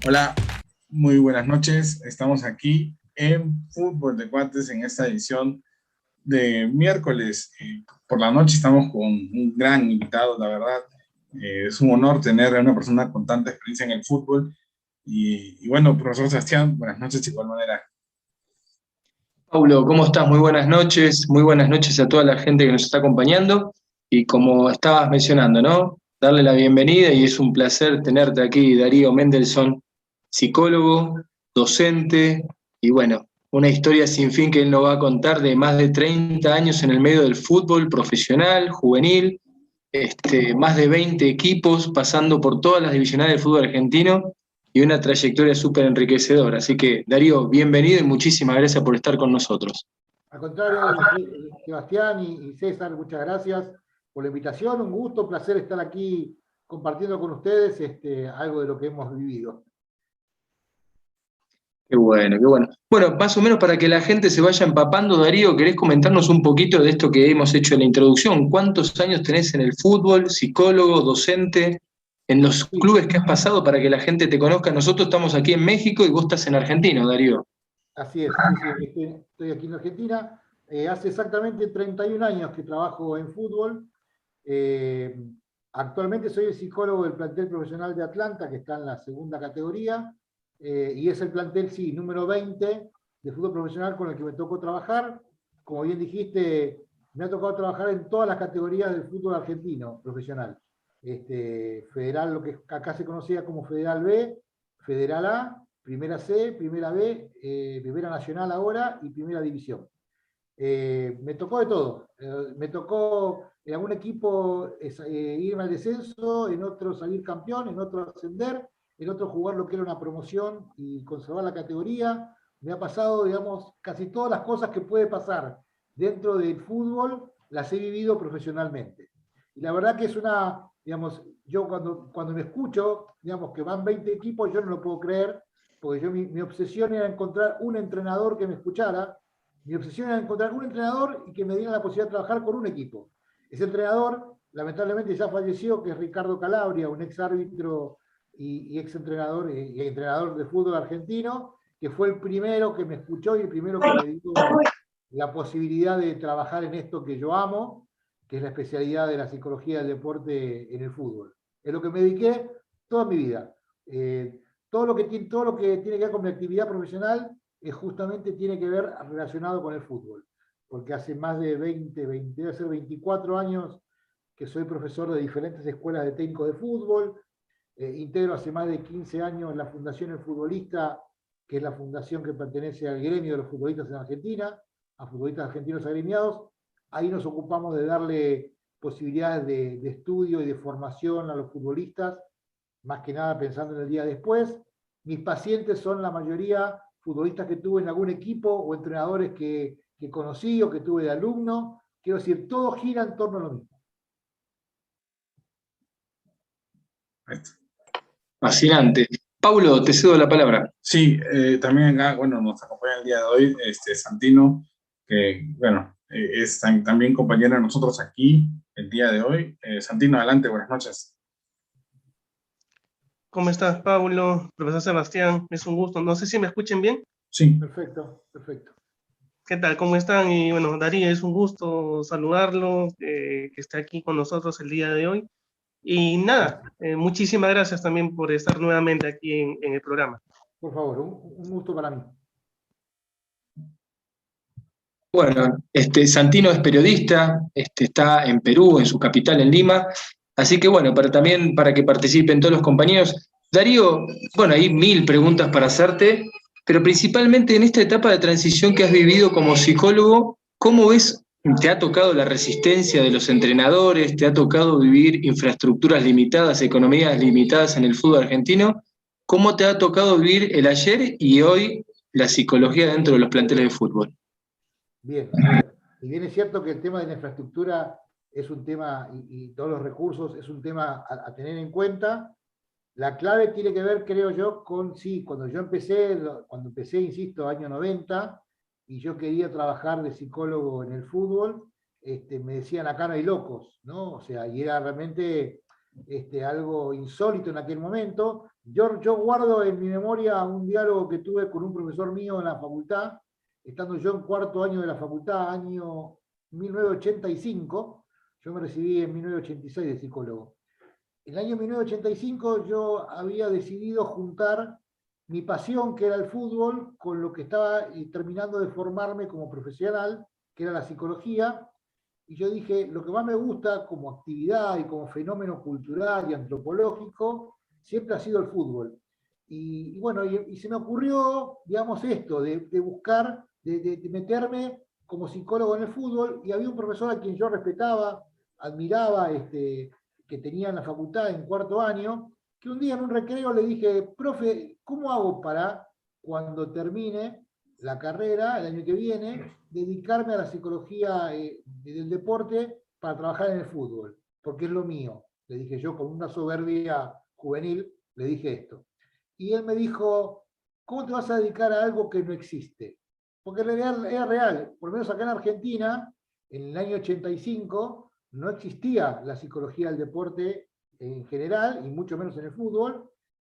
Hola, muy buenas noches. Estamos aquí en Fútbol de Cuates en esta edición de miércoles. Por la noche estamos con un gran invitado, la verdad. Es un honor tener a una persona con tanta experiencia en el fútbol. Y bueno, profesor Sebastián, buenas noches de igual manera. Paulo, ¿cómo estás? Muy buenas noches a toda la gente que nos está acompañando. Y como estabas mencionando, ¿no? Darle la bienvenida y es un placer tenerte aquí, Darío Mendelson, psicólogo, docente y bueno, una historia sin fin que él nos va a contar de más de 30 años en el medio del fútbol profesional, juvenil, más de 20 equipos pasando por todas las divisionales del fútbol argentino y una trayectoria súper enriquecedora. Así que, Darío, bienvenido y muchísimas gracias por estar con nosotros. Al contrario, Sebastián y César, muchas gracias por la invitación. Un gusto, un placer estar aquí compartiendo con ustedes algo de lo que hemos vivido. Qué bueno, qué bueno. Bueno, más o menos para que la gente se vaya empapando, Darío, ¿querés comentarnos un poquito de esto que hemos hecho en la introducción? ¿Cuántos años tenés en el fútbol, psicólogo, docente, en los Sí, clubes que has pasado para que la gente te conozca? Nosotros estamos aquí en México y vos estás en Argentina, Darío. así es, sí, sí, estoy aquí en Argentina. Hace exactamente 31 años que trabajo en fútbol. Eh, Actualmente soy el psicólogo del plantel profesional de Atlanta, que está en la segunda categoría, y es el plantel, sí, número 20 de fútbol profesional con el que me tocó trabajar. Como bien dijiste, me ha tocado trabajar en todas las categorías del fútbol argentino profesional. Federal, lo que acá se conocía como Federal B, Federal A, Primera C, Primera B, Primera Nacional ahora y Primera División. Me tocó de todo. Me tocó en algún equipo irme al descenso, en otro salir campeón, en otro ascender, en otro jugar lo que era una promoción y conservar la categoría. Me ha pasado, digamos, casi todas las cosas que puede pasar dentro del fútbol, las he vivido profesionalmente. Y la verdad que es una, digamos, yo cuando me escucho, digamos, que van 20 equipos, yo no lo puedo creer, porque mi obsesión era encontrar un entrenador que me escuchara. Mi obsesión era encontrar un entrenador y que me diera la posibilidad de trabajar con un equipo. Ese entrenador, lamentablemente, ya falleció, que es Ricardo Calabria, un ex árbitro y ex entrenador y entrenador de fútbol argentino, que fue el primero que me escuchó y el primero que me dio la posibilidad de trabajar en esto que yo amo, que es la especialidad de la psicología del deporte en el fútbol. Es lo que me dediqué toda mi vida. Todo lo que tiene que ver con mi actividad profesional justamente tiene que ver relacionado con el fútbol, porque hace más de 20 debe ser 24 años que soy profesor de diferentes escuelas de técnicos de fútbol, integro hace más de 15 años la Fundación El Futbolista, que es la fundación que pertenece al gremio de los futbolistas en Argentina, a futbolistas argentinos agremiados. Ahí nos ocupamos de darle posibilidades de estudio y de formación a los futbolistas, más que nada pensando en el día después. Mis pacientes son la mayoría futbolistas que tuve en algún equipo o entrenadores que conocí o que tuve de alumno. Quiero decir, todo gira en torno a lo mismo. Fascinante. Paulo, te cedo la palabra. Sí, también acá, bueno, nos acompaña el día de hoy Santino, que, bueno, también compañero de nosotros aquí el día de hoy. Santino, adelante, buenas noches. ¿Cómo estás, Paulo? Profesor Sebastián, es un gusto. No sé si me escuchen bien. Sí. Perfecto, perfecto. ¿Qué tal? ¿Cómo están? Y bueno, Darío, es un gusto saludarlo, que esté aquí con nosotros el día de hoy. Y nada, muchísimas gracias también por estar nuevamente aquí en el programa. Por favor, un gusto para mí. Bueno, Santino es periodista, está en Perú, en su capital, en Lima. Así que bueno, también para que participen todos los compañeros. Darío, bueno, hay mil preguntas para hacerte, pero principalmente en esta etapa de transición que has vivido como psicólogo, ¿cómo ves? ¿Te ha tocado la resistencia de los entrenadores? ¿Te ha tocado vivir infraestructuras limitadas, economías limitadas en el fútbol argentino? ¿Cómo te ha tocado vivir el ayer y hoy la psicología dentro de los planteles de fútbol? Bien, a ver, si bien es cierto que el tema de la infraestructura es un tema, y todos los recursos es un tema a tener en cuenta, la clave tiene que ver, creo yo, con, sí, cuando empecé, insisto, año 90, y yo quería trabajar de psicólogo en el fútbol, me decían acá no hay locos, ¿no? O sea, y era realmente, algo insólito en aquel momento. Yo guardo en mi memoria un diálogo que tuve con un profesor mío en la facultad, estando yo en cuarto año de la facultad, año 1985, yo me recibí en 1986 de psicólogo. En el año 1985 yo había decidido juntar mi pasión, que era el fútbol, con lo que estaba terminando de formarme como profesional, que era la psicología, y yo dije, lo que más me gusta como actividad y como fenómeno cultural y antropológico, siempre ha sido el fútbol. Y bueno, y se me ocurrió, digamos, esto, de buscar, de meterme como psicólogo en el fútbol, y había un profesor a quien yo respetaba, admiraba, que tenía en la facultad en cuarto año, que un día en un recreo le dije, profe, ¿cómo hago para, cuando termine la carrera, el año que viene, dedicarme a la psicología del deporte para trabajar en el fútbol? Porque es lo mío. Le dije yo con una soberbia juvenil, le dije esto. Y él me dijo, ¿cómo te vas a dedicar a algo que no existe? Porque en realidad era real, por lo menos acá en Argentina, en el año 85, no existía la psicología del deporte en general, y mucho menos en el fútbol.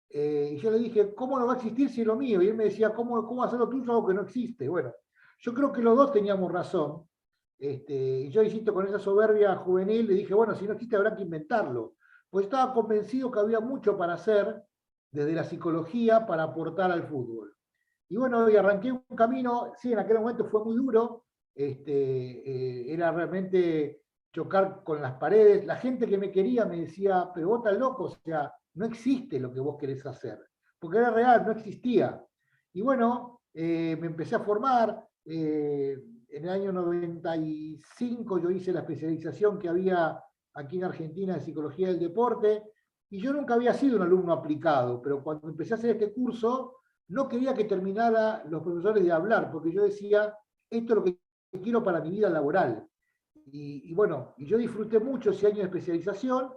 Y yo le dije, ¿cómo no va a existir si es lo mío? Y él me decía, ¿cómo hacer lo tuyo algo que no existe? Bueno, yo creo que los dos teníamos razón. Y yo, insisto, con esa soberbia juvenil, le dije, bueno, si no existe habrá que inventarlo. Pues estaba convencido que había mucho para hacer desde la psicología para aportar al fútbol. Y bueno, y arranqué un camino, sí, en aquel momento fue muy duro, era realmente chocar con las paredes. La gente que me quería me decía, pero vos estás loco, o sea, no existe lo que vos querés hacer, porque era real, no existía. Y bueno, me empecé a formar, en el año 95 yo hice la especialización que había aquí en Argentina de Psicología del Deporte, y yo nunca había sido un alumno aplicado, pero cuando empecé a hacer este curso, no quería que terminara los profesores de hablar, porque yo decía, esto es lo que quiero para mi vida laboral. Y bueno, y yo disfruté mucho ese año de especialización,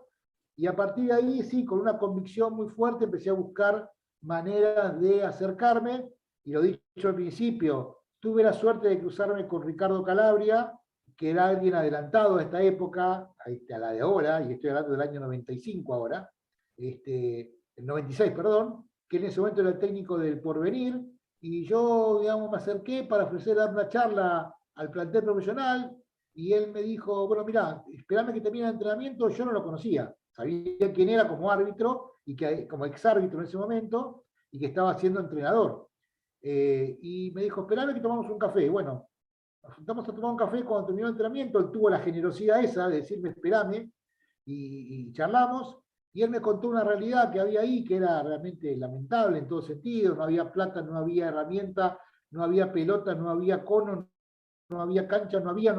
y a partir de ahí, sí, con una convicción muy fuerte, empecé a buscar maneras de acercarme, y lo dicho al principio, tuve la suerte de cruzarme con Ricardo Calabria, que era alguien adelantado a esta época, a la de ahora, y estoy hablando del año 95 ahora, el 96, perdón, que en ese momento era el técnico del Porvenir, y yo, digamos, me acerqué para dar una charla al plantel profesional, y él me dijo, bueno, mira, esperame que termine el entrenamiento. Yo no lo conocía, sabía quién era como árbitro, y que como exárbitro en ese momento, y que estaba siendo entrenador. Y me dijo, esperame que tomamos un café. Bueno, nos juntamos a tomar un café cuando terminó el entrenamiento. Él tuvo la generosidad esa de decirme, esperame, y charlamos, y él me contó una realidad que había ahí, que era realmente lamentable en todo sentido. No había plata, no había herramienta, no había pelota, no había cono, no había cancha, no había.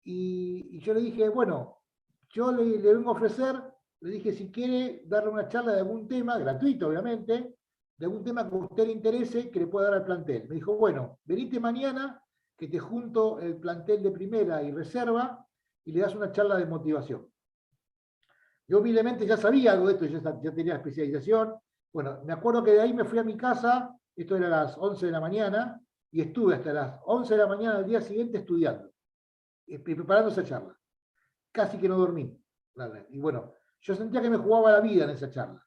Y yo le dije, bueno, yo le vengo a ofrecer, le dije, si quiere darle una charla de algún tema, gratuito obviamente, de algún tema que a usted le interese, que le pueda dar al plantel. Me dijo, bueno, venite mañana, que te junto el plantel de primera y reserva, y le das una charla de motivación. Yo humildemente ya sabía algo de esto, ya tenía especialización. Bueno, me acuerdo que de ahí me fui a mi casa, esto era a las 11 de la mañana, y estuve hasta las 11 de la mañana del día siguiente estudiando, preparando esa charla. Casi que no dormí. Y bueno, yo sentía que me jugaba la vida en esa charla.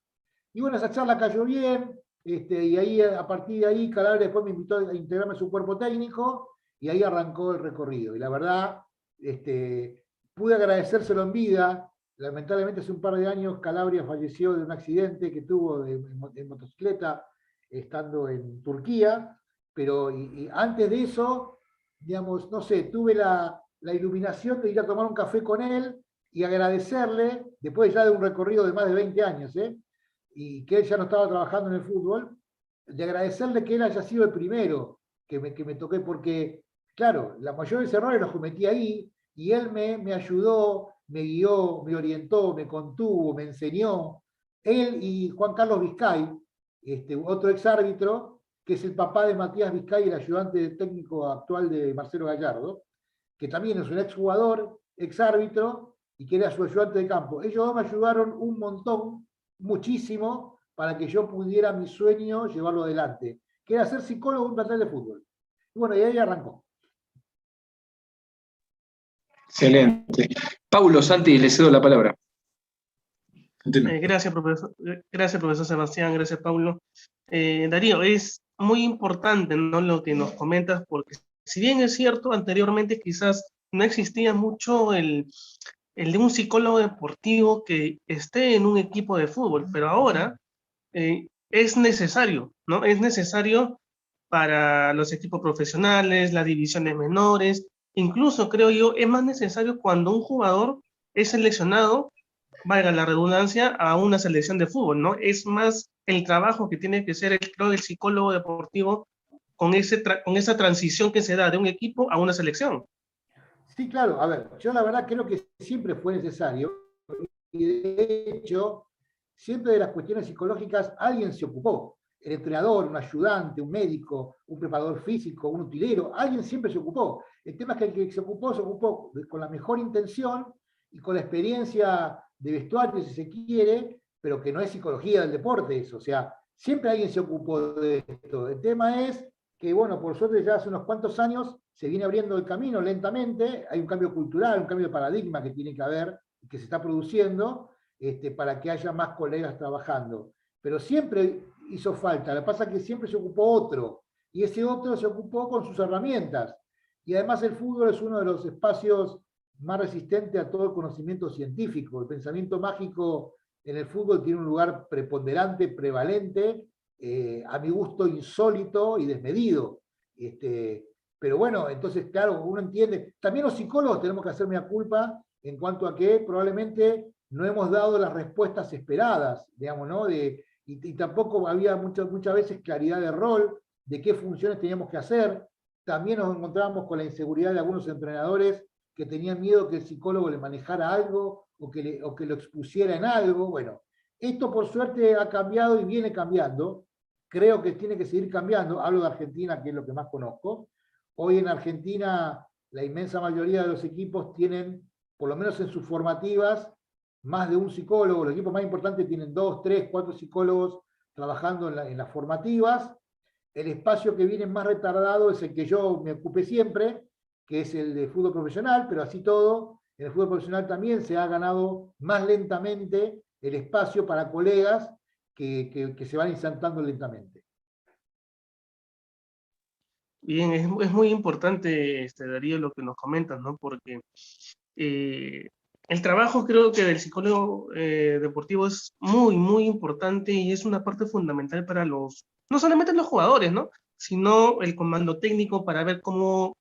Y bueno, esa charla cayó bien, y ahí, a partir de ahí, Calabria después me invitó a integrarme a su cuerpo técnico, y ahí arrancó el recorrido. Y la verdad, pude agradecérselo en vida. Lamentablemente hace un par de años Calabria falleció de un accidente que tuvo en motocicleta estando en Turquía, pero y antes de eso, digamos, no sé, tuve la iluminación de ir a tomar un café con él y agradecerle, después ya de un recorrido de más de 20 años, y que él ya no estaba trabajando en el fútbol, de agradecerle que él haya sido el primero que me toqué, porque, claro, los mayores errores los cometí ahí, y él me ayudó, me guió, me orientó, me contuvo, me enseñó. Él y Juan Carlos Vizcay, otro exárbitro, que es el papá de Matías Vizcay, el ayudante técnico actual de Marcelo Gallardo, que también es un exjugador, exárbitro, y que era su ayudante de campo. Ellos dos me ayudaron un montón, muchísimo, para que yo pudiera mi sueño llevarlo adelante, que era ser psicólogo en un plantel de fútbol. Y bueno, y ahí arrancó. Excelente. Paulo, Santi, le cedo la palabra. Gracias, profesor Sebastián, gracias, Paulo. Darío, es muy importante, ¿no?, lo que nos comentas, porque si bien es cierto, anteriormente quizás no existía mucho el de un psicólogo deportivo que esté en un equipo de fútbol, pero ahora es necesario, ¿no? Es necesario para los equipos profesionales, las divisiones menores, incluso creo yo, es más necesario cuando un jugador es seleccionado, valga la redundancia, a una selección de fútbol, ¿no? Es más el trabajo que tiene que ser, creo, el psicólogo deportivo con esa transición que se da de un equipo a una selección. Sí, claro, a ver, yo la verdad creo que siempre fue necesario, y de hecho, siempre de las cuestiones psicológicas alguien se ocupó. El entrenador, un ayudante, un médico, un preparador físico, un utilero, alguien siempre se ocupó. El tema es que el que se ocupó con la mejor intención y con la experiencia de vestuario, si se quiere, pero que no es psicología del deporte eso. O sea, siempre alguien se ocupó de esto. El tema es que, bueno, por suerte ya hace unos cuantos años se viene abriendo el camino lentamente, hay un cambio cultural, un cambio de paradigma que tiene que haber, que se está produciendo, para que haya más colegas trabajando. Pero siempre hizo falta, lo que pasa es que siempre se ocupó otro, y ese otro se ocupó con sus herramientas. Y además el fútbol es uno de los espacios más resistentes a todo el conocimiento científico. El pensamiento mágico en el fútbol tiene un lugar preponderante, prevalente, a mi gusto insólito y desmedido. Pero bueno, entonces, claro, uno entiende. También los psicólogos tenemos que hacer mea culpa en cuanto a que probablemente no hemos dado las respuestas esperadas, digamos, ¿no? Y tampoco había muchas veces claridad de rol, de qué funciones teníamos que hacer. También nos encontrábamos con la inseguridad de algunos entrenadores que tenían miedo que el psicólogo le manejara algo o que lo expusiera en algo. Bueno, esto por suerte ha cambiado y viene cambiando. Creo que tiene que seguir cambiando. Hablo de Argentina, que es lo que más conozco. Hoy en Argentina la inmensa mayoría de los equipos tienen, por lo menos en sus formativas, más de un psicólogo. Los equipos más importantes tienen 2, 3, 4 psicólogos trabajando en las formativas. El espacio que viene más retardado es el que yo me ocupé siempre, que es el de fútbol profesional, pero así todo, en el fútbol profesional también se ha ganado más lentamente el espacio para colegas que se van insertando lentamente. Bien, es muy importante, Darío, lo que nos comentas, ¿no? Porque el trabajo, creo que del psicólogo deportivo es muy, muy importante y es una parte fundamental para no solamente los jugadores, ¿no?, sino el comando técnico para ver cómo,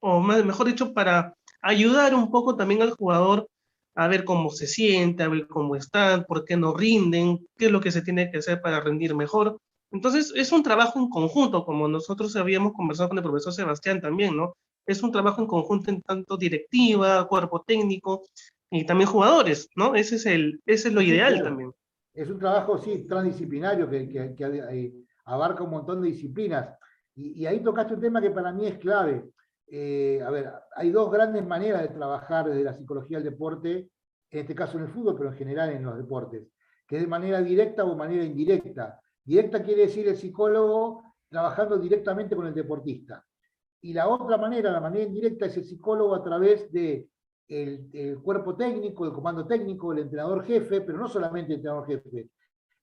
o mejor dicho, para ayudar un poco también al jugador a ver cómo se siente, a ver cómo están, por qué no rinden, qué es lo que se tiene que hacer para rendir mejor. Entonces, es un trabajo en conjunto, como nosotros habíamos conversado con el profesor Sebastián también, ¿no? Es un trabajo en conjunto en tanto directiva, cuerpo técnico y también jugadores, ¿no? Ese es lo Sí, ideal claro. también. Es un trabajo, sí, transdisciplinario que abarca un montón de disciplinas. Y ahí tocaste un tema que para mí es clave. A ver, hay dos grandes maneras de trabajar desde la psicología del deporte, en este caso en el fútbol, pero en general en los deportes, que es de manera directa o manera indirecta. Directa quiere decir el psicólogo trabajando directamente con el deportista. Y la otra manera, la manera indirecta, es el psicólogo a través de el cuerpo técnico, el comando técnico, el entrenador jefe, pero no solamente el entrenador jefe,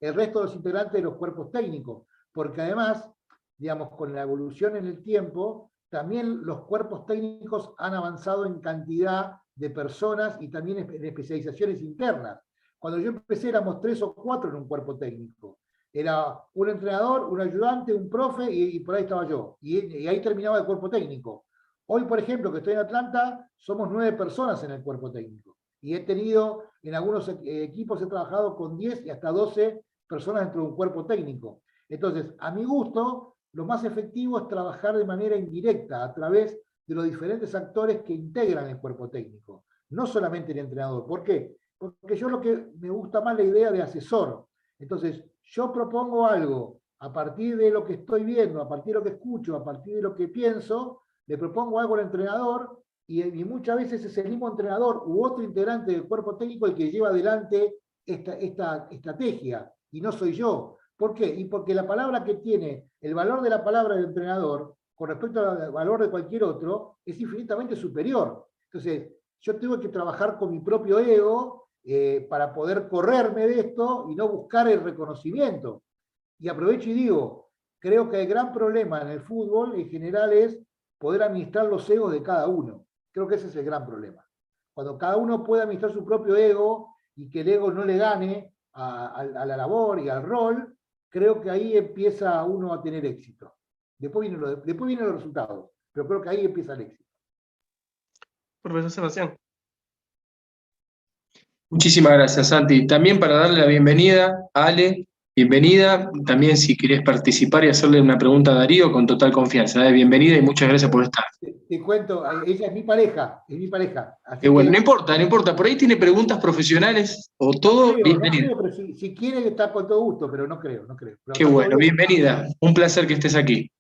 el resto de los integrantes de los cuerpos técnicos, porque además, digamos, con la evolución en el tiempo, también los cuerpos técnicos han avanzado en cantidad de personas y también en especializaciones internas. Cuando yo empecé éramos 3 o 4 en un cuerpo técnico. Era un entrenador, un ayudante, un profe y por ahí estaba yo. Y ahí terminaba el cuerpo técnico. Hoy, por ejemplo, que estoy en Atlanta, somos 9 personas en el cuerpo técnico. Y he tenido, en algunos equipos he trabajado con 10 y hasta 12 personas dentro de un cuerpo técnico. Entonces, a mi gusto, lo más efectivo es trabajar de manera indirecta, a través de los diferentes actores que integran el cuerpo técnico. No solamente el entrenador. ¿Por qué? Porque yo lo que me gusta más la idea de asesor. Entonces, yo propongo algo a partir de lo que estoy viendo, a partir de lo que escucho, a partir de lo que pienso, le propongo algo al entrenador y muchas veces es el mismo entrenador u otro integrante del cuerpo técnico el que lleva adelante esta estrategia y no soy yo. ¿Por qué? Y porque la palabra que tiene, el valor de la palabra del entrenador con respecto al valor de cualquier otro es infinitamente superior. Entonces, yo tengo que trabajar con mi propio ego para poder correrme de esto y no buscar el reconocimiento. Y aprovecho y digo, creo que el gran problema en el fútbol en general es poder administrar los egos de cada uno. Creo que ese es el gran problema. Cuando cada uno puede administrar su propio ego y que el ego no le gane a la labor y al rol, creo que ahí empieza uno a tener éxito. Después vienen los resultados, pero creo que ahí empieza el éxito. Profesor Sebastián. Muchísimas gracias, Santi. También para darle la bienvenida a Ale, bienvenida. También si querés participar y hacerle una pregunta a Darío, con total confianza. Bienvenida y muchas gracias por estar. Te cuento, ella es mi pareja, Así bueno, no importa, por ahí tiene preguntas profesionales o todo, bienvenida. No creo, pero si quiere está con todo gusto, pero no creo. Qué bueno, bienvenida, un placer que estés aquí.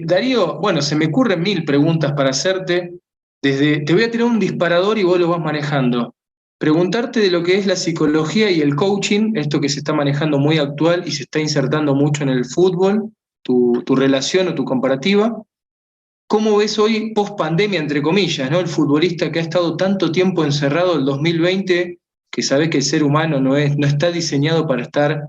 Darío, bueno, se me ocurren 1000 preguntas para hacerte. Te voy a tirar un disparador y vos lo vas manejando. Preguntarte de lo que es la psicología y el coaching, esto que se está manejando muy actual y se está insertando mucho en el fútbol, tu relación o tu comparativa. ¿Cómo ves hoy, post pandemia, entre comillas, ¿no? El futbolista que ha estado tanto tiempo encerrado el 2020, que sabés que el ser humano no está diseñado para estar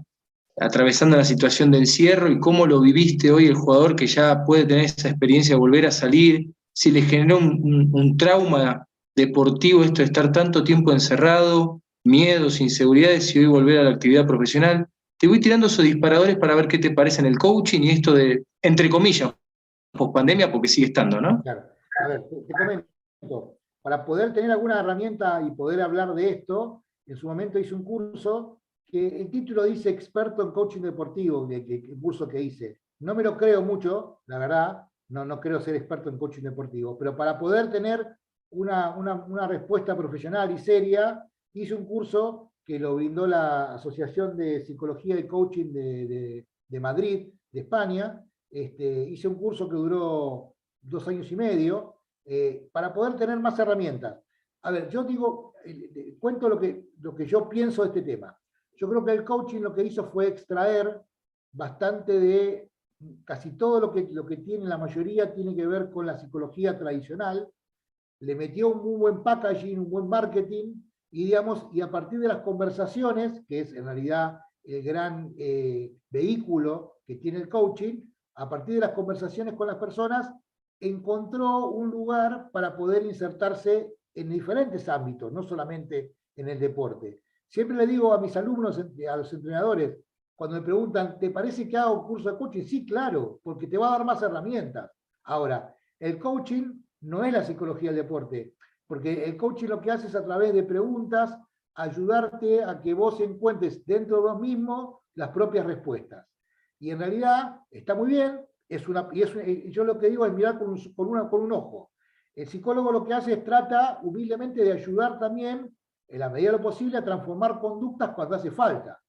atravesando la situación de encierro, y cómo lo viviste hoy el jugador que ya puede tener esa experiencia de volver a salir, si le generó un trauma deportivo esto de estar tanto tiempo encerrado, miedos, inseguridades, y hoy volver a la actividad profesional. Te voy tirando esos disparadores para ver qué te parece en el coaching y esto de, entre comillas, post-pandemia, porque sigue estando, ¿no? Claro. A ver, te comento. Para poder tener alguna herramienta y poder hablar de esto, en su momento hice un curso que el título dice experto en coaching deportivo, el curso que hice. No me lo creo mucho, la verdad, no creo ser experto en coaching deportivo, pero para poder tener una respuesta profesional y seria, hice un curso que lo brindó la Asociación de Psicología y Coaching de Madrid, de España. Hice un curso que duró 2 años y medio, para poder tener más herramientas. A ver, yo digo, cuento lo que yo pienso de este tema. Yo creo que el coaching lo que hizo fue extraer bastante de casi todo lo que tiene, la mayoría tiene que ver con la psicología tradicional, le metió un muy buen packaging, un buen marketing, y a partir de las conversaciones, que es en realidad el gran vehículo que tiene el coaching, a partir de las conversaciones con las personas, encontró un lugar para poder insertarse en diferentes ámbitos, no solamente en el deporte. Siempre le digo a mis alumnos, a los entrenadores, cuando me preguntan, ¿te parece que hago un curso de coaching? Sí, claro, porque te va a dar más herramientas. Ahora, el coaching no es la psicología del deporte, porque el coaching lo que hace es, a través de preguntas, ayudarte a que vos encuentres dentro de vos mismo las propias respuestas. Y en realidad está muy bien, yo lo que digo es mirar con un ojo. El psicólogo lo que hace es trata humildemente de ayudar también, en la medida de lo posible, a transformar conductas cuando hace falta,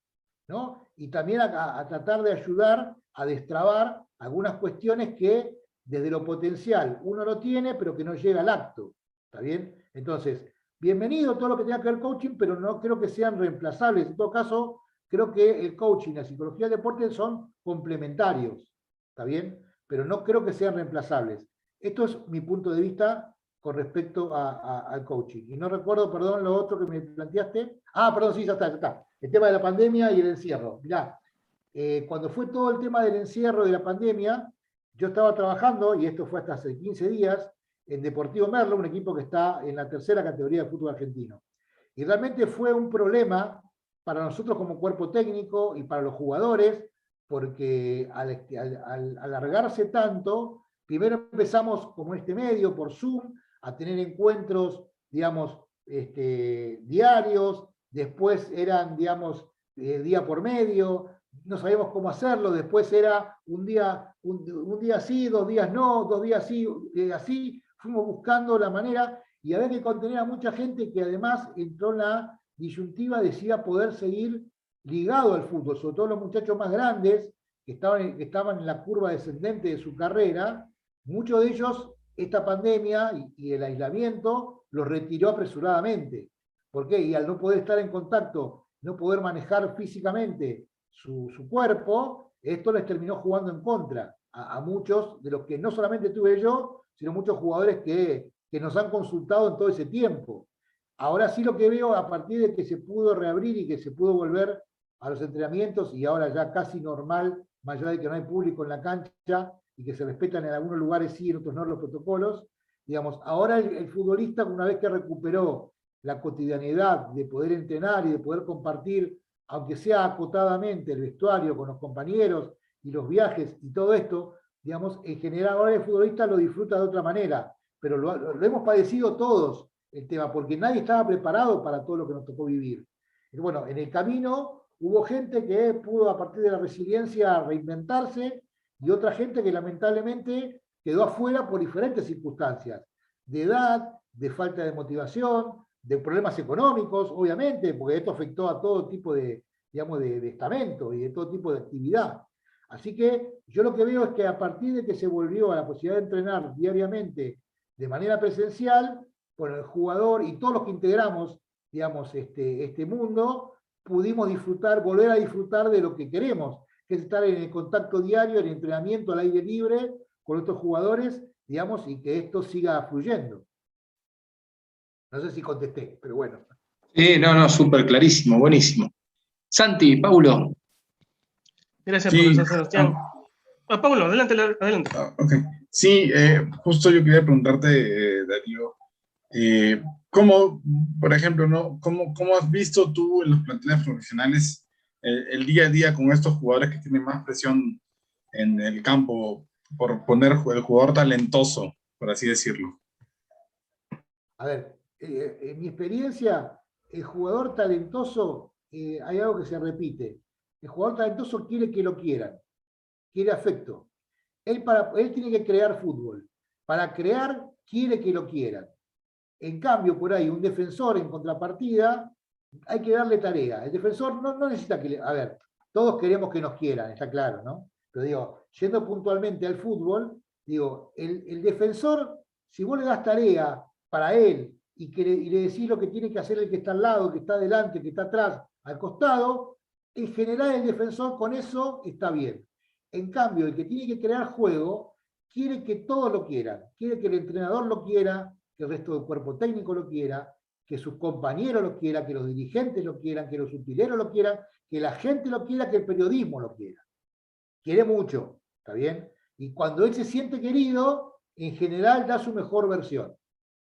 ¿no? Y también a tratar de ayudar a destrabar algunas cuestiones que desde lo potencial uno lo tiene, pero que no llega al acto. ¿Está bien? Entonces, bienvenido todo lo que tenga que ver coaching, pero no creo que sean reemplazables. En todo caso, creo que el coaching y la psicología del deporte son complementarios. ¿Está bien? Pero no creo que sean reemplazables. Esto es mi punto de vista con respecto al coaching. Y no recuerdo, perdón, lo otro que me planteaste. Perdón, sí, ya está. El tema de la pandemia y el encierro. Mirá, cuando fue todo el tema del encierro de la pandemia, yo estaba trabajando, y esto fue hasta hace 15 días, en Deportivo Merlo, un equipo que está en la 3ª categoría de fútbol argentino. Y realmente fue un problema para nosotros como cuerpo técnico y para los jugadores, porque al alargarse tanto, primero empezamos como este medio, por Zoom, a tener encuentros, digamos, diarios, después eran, digamos, día por medio, no sabíamos cómo hacerlo, después era un día sí, 2 días no, 2 días sí, así, fuimos buscando la manera, y había que contener a mucha gente que además entró en la disyuntiva, decía poder seguir ligado al fútbol, sobre todo los muchachos más grandes, que estaban en la curva descendente de su carrera. Muchos de ellos, esta pandemia y el aislamiento los retiró apresuradamente. ¿Por qué? Y al no poder estar en contacto, no poder manejar físicamente su cuerpo, esto les terminó jugando en contra a muchos de los que no solamente tuve yo, sino muchos jugadores que nos han consultado en todo ese tiempo. Ahora sí lo que veo, a partir de que se pudo reabrir y que se pudo volver a los entrenamientos, y ahora ya casi normal, más allá de que no hay público en la cancha, y que se respetan en algunos lugares sí, en otros no los protocolos, digamos, ahora el futbolista, una vez que recuperó la cotidianidad de poder entrenar y de poder compartir, aunque sea acotadamente, el vestuario con los compañeros y los viajes y todo esto, digamos, en general ahora el futbolista lo disfruta de otra manera, pero lo hemos padecido todos el tema, porque nadie estaba preparado para todo lo que nos tocó vivir. Y bueno, en el camino hubo gente que pudo a partir de la resiliencia reinventarse y otra gente que lamentablemente quedó afuera por diferentes circunstancias, de edad, de falta de motivación, de problemas económicos, obviamente, porque esto afectó a todo tipo de, digamos, de estamento y de todo tipo de actividad. Así que yo lo que veo es que a partir de que se volvió a la posibilidad de entrenar diariamente de manera presencial, bueno, el jugador y todos los que integramos, digamos, este mundo, pudimos disfrutar, volver a disfrutar de lo que queremos, que es estar en el contacto diario, en el entrenamiento al aire libre con otros jugadores, digamos, y que esto siga fluyendo. No sé si contesté, pero bueno. Sí, no, súper clarísimo, buenísimo. Santi, Paulo. Gracias, Sí, profesor Sebastián. Pablo, adelante, adelante. ok. Sí, justo yo quería preguntarte, Darío, ¿cómo, por ejemplo, ¿no? ¿Cómo has visto tú en los planteles profesionales el día a día con estos jugadores que tienen más presión en el campo por poner el jugador talentoso, por así decirlo? A ver, en mi experiencia, el jugador talentoso, hay algo que se repite. El jugador talentoso quiere que lo quieran, quiere afecto. Él tiene que crear fútbol. Para crear, quiere que lo quieran. En cambio, por ahí, un defensor en contrapartida, hay que darle tarea. El defensor no necesita que a ver, todos queremos que nos quieran, está claro, ¿no? Pero digo, yendo puntualmente al fútbol, digo, el defensor, si vos le das tarea para él y le decís lo que tiene que hacer el que está al lado, que está adelante, que está atrás, al costado, en general el defensor con eso está bien. En cambio, el que tiene que crear juego, quiere que todos lo quieran, quiere que el entrenador lo quiera, que el resto del cuerpo técnico lo quiera, que sus compañeros lo quieran, que los dirigentes lo quieran, que los utileros lo quieran, que la gente lo quiera, que el periodismo lo quiera. Quiere mucho, ¿está bien? Y cuando él se siente querido, en general da su mejor versión.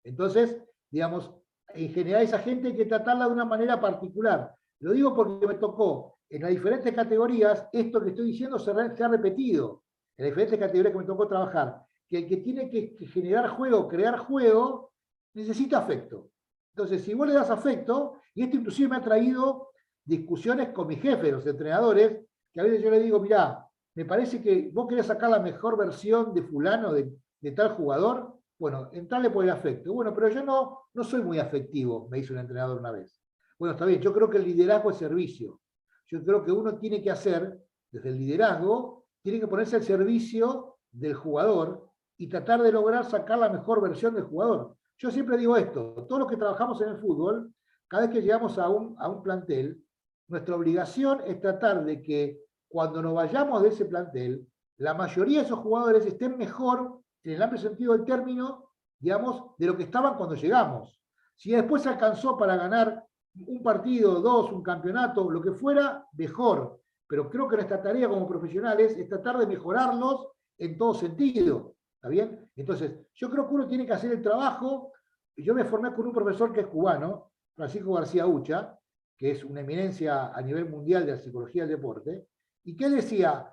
Entonces, digamos, en general esa gente hay que tratarla de una manera particular. Lo digo porque me tocó, en las diferentes categorías, esto que estoy diciendo se ha repetido. En las diferentes categorías que me tocó trabajar, que el que tiene que generar juego, crear juego, necesita afecto. Entonces, si vos le das afecto, y esto inclusive me ha traído discusiones con mi jefe, los entrenadores, que a veces yo le digo, mirá, me parece que vos querés sacar la mejor versión de fulano, de tal jugador, bueno, entrarle por el afecto. Bueno, pero yo no soy muy afectivo, me dice un entrenador una vez. Bueno, está bien, yo creo que el liderazgo es servicio. Yo creo que uno tiene que hacer, desde el liderazgo, tiene que ponerse al servicio del jugador y tratar de lograr sacar la mejor versión del jugador. Yo siempre digo esto, todos los que trabajamos en el fútbol, cada vez que llegamos a un plantel, nuestra obligación es tratar de que cuando nos vayamos de ese plantel, la mayoría de esos jugadores estén mejor, en el amplio sentido del término, digamos, de lo que estaban cuando llegamos. Si después se alcanzó para ganar un partido, dos, un campeonato, lo que fuera, mejor. Pero creo que nuestra tarea como profesionales es tratar de mejorarlos en todo sentido. ¿Está bien? Entonces, yo creo que uno tiene que hacer el trabajo. Yo me formé con un profesor que es cubano, Francisco García Ucha, que es una eminencia a nivel mundial de la psicología del deporte, y que él decía,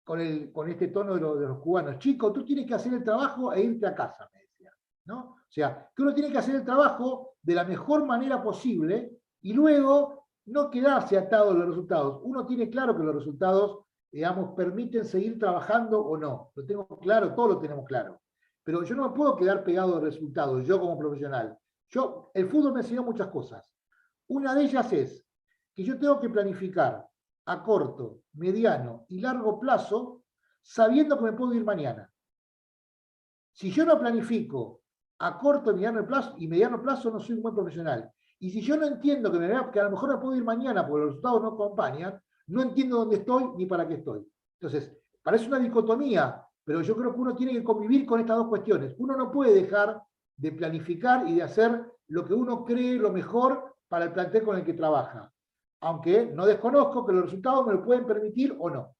con este tono de los cubanos, chico, tú tienes que hacer el trabajo e irte a casa, me decía, ¿no? O sea, que uno tiene que hacer el trabajo de la mejor manera posible y luego no quedarse atado a los resultados. Uno tiene claro que los resultados, digamos, permiten seguir trabajando o no. Lo tengo claro, todos lo tenemos claro. Pero yo no me puedo quedar pegado a resultados, yo como profesional. El fútbol me enseñó muchas cosas. Una de ellas es que yo tengo que planificar a corto, mediano y largo plazo, sabiendo que me puedo ir mañana. Si yo no planifico a corto, mediano plazo, no soy un buen profesional. Y si yo no entiendo que a lo mejor me puedo ir mañana porque los resultados no acompañan, no entiendo dónde estoy ni para qué estoy. Entonces, parece una dicotomía, pero yo creo que uno tiene que convivir con estas dos cuestiones. Uno no puede dejar de planificar y de hacer lo que uno cree lo mejor para el plantel con el que trabaja. Aunque no desconozco que los resultados me lo pueden permitir o no.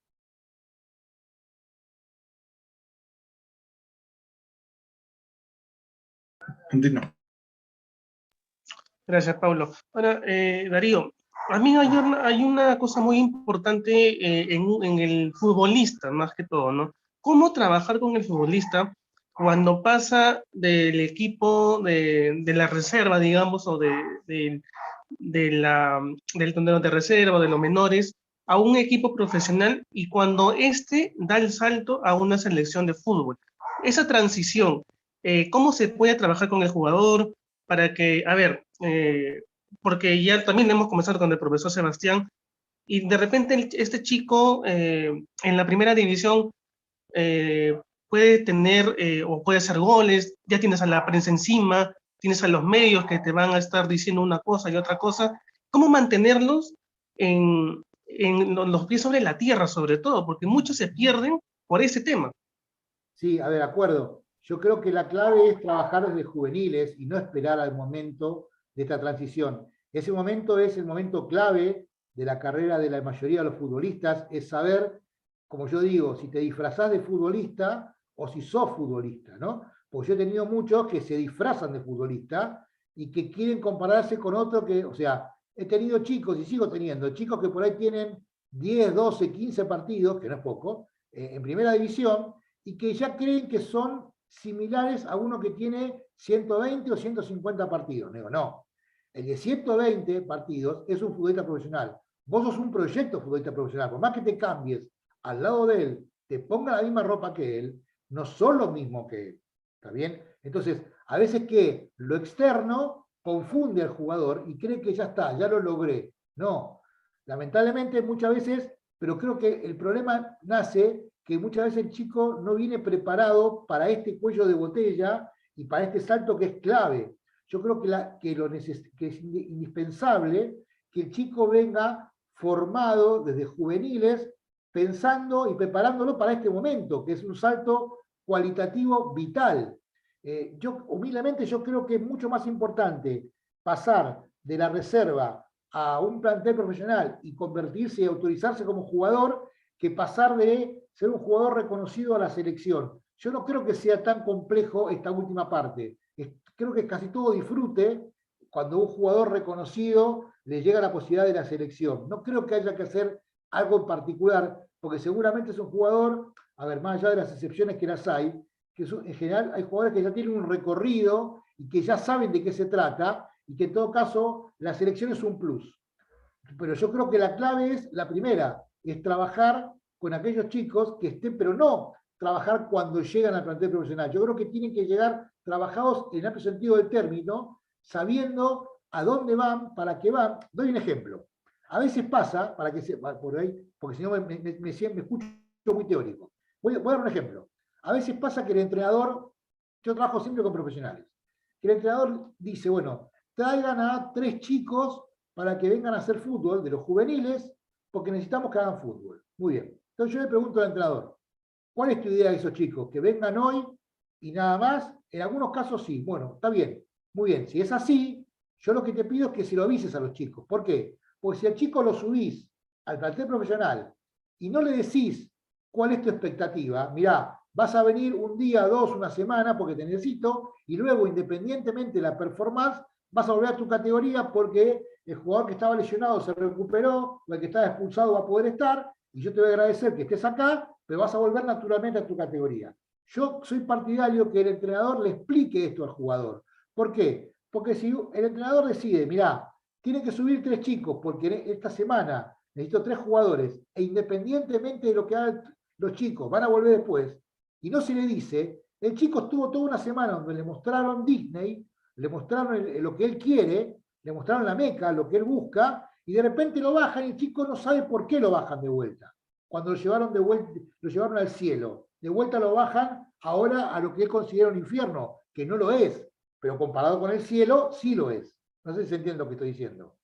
Continúa. Gracias, Pablo. Ahora, Darío, a mí hay una cosa muy importante en el futbolista, más que todo, ¿no? ¿Cómo trabajar con el futbolista cuando pasa del equipo de la reserva, digamos, o del torneo de reserva, de los menores, a un equipo profesional y cuando éste da el salto a una selección de fútbol? Esa transición, ¿cómo se puede trabajar con el jugador para que, a ver, porque ya también hemos comenzado con el profesor Sebastián, y de repente este chico en la primera división puede tener o puede hacer goles, ya tienes a la prensa encima, tienes a los medios que te van a estar diciendo una cosa y otra cosa. ¿Cómo mantenerlos en los pies sobre la tierra, sobre todo? Porque muchos se pierden por ese tema. Sí, a ver, de acuerdo. Yo creo que la clave es trabajar desde juveniles y no esperar al momento de esta transición. Ese momento es el momento clave de la carrera de la mayoría de los futbolistas, es saber, como yo digo, si te disfrazás de futbolista o si sos futbolista, ¿no? Porque yo he tenido muchos que se disfrazan de futbolista y que quieren compararse con otro que, o sea, he tenido chicos y sigo teniendo, chicos que por ahí tienen 10, 12, 15 partidos, que no es poco, en primera división, y que ya creen que son similares a uno que tiene 120 o 150 partidos. Digo, no, el de 120 partidos es un futbolista profesional. Vos sos un proyecto futbolista profesional. Por más que te cambies al lado de él, te ponga la misma ropa que él, no son lo mismo que él. ¿Está bien? Entonces, a veces que lo externo confunde al jugador y cree que ya está, ya lo logré. No, lamentablemente muchas veces, pero creo que el problema nace que muchas veces el chico no viene preparado para este cuello de botella y para este salto que es clave. Yo creo que es indispensable que el chico venga formado desde juveniles, pensando y preparándolo para este momento, que es un salto cualitativo vital. Humildemente, yo creo que es mucho más importante pasar de la reserva a un plantel profesional y convertirse y autorizarse como jugador que pasar de ser un jugador reconocido a la selección. Yo no creo que sea tan complejo esta última parte. Creo que casi todo disfrute cuando un jugador reconocido le llega la posibilidad de la selección. No creo que haya que hacer algo en particular, porque seguramente es un jugador, a ver, más allá de las excepciones que las hay, que en general hay jugadores que ya tienen un recorrido y que ya saben de qué se trata, y que en todo caso la selección es un plus. Pero yo creo que la clave es la primera, es trabajar con aquellos chicos que estén, pero no trabajar cuando llegan al plantel profesional. Yo creo que tienen que llegar trabajados en amplio sentido del término, sabiendo a dónde van, para qué van. Doy un ejemplo. A veces pasa, para que se, por ahí, porque si no me escucho muy teórico. Voy a dar un ejemplo. A veces pasa que el entrenador, yo trabajo siempre con profesionales, que el entrenador dice, bueno, traigan a 3 chicos para que vengan a hacer fútbol, de los juveniles, porque necesitamos que hagan fútbol. Muy bien. Entonces yo le pregunto al entrenador, ¿cuál es tu idea de esos chicos? ¿Que vengan hoy y nada más? En algunos casos sí. Bueno, está bien. Muy bien. Si es así, yo lo que te pido es que se lo avises a los chicos. ¿Por qué? Porque si al chico lo subís al plantel profesional y no le decís cuál es tu expectativa, mirá, vas a venir un día, 2, una semana porque te necesito, y luego, independientemente de la performance, vas a volver a tu categoría porque el jugador que estaba lesionado se recuperó, o el que estaba expulsado va a poder estar, y yo te voy a agradecer que estés acá, pero vas a volver naturalmente a tu categoría. Yo soy partidario que el entrenador le explique esto al jugador. ¿Por qué? Porque si el entrenador decide, mirá, tiene que subir 3 chicos, porque esta semana necesito 3 jugadores, e independientemente de lo que hagan los chicos, van a volver después, y no se le dice, el chico estuvo toda una semana donde le mostraron Disney, le mostraron lo que él quiere, le mostraron la meca, lo que él busca, y de repente lo bajan y el chico no sabe por qué lo bajan de vuelta. Cuando lo llevaron de vuelta, lo llevaron al cielo. De vuelta lo bajan ahora a lo que él considera un infierno, que no lo es, pero comparado con el cielo, sí lo es. No sé si se entiende lo que estoy diciendo.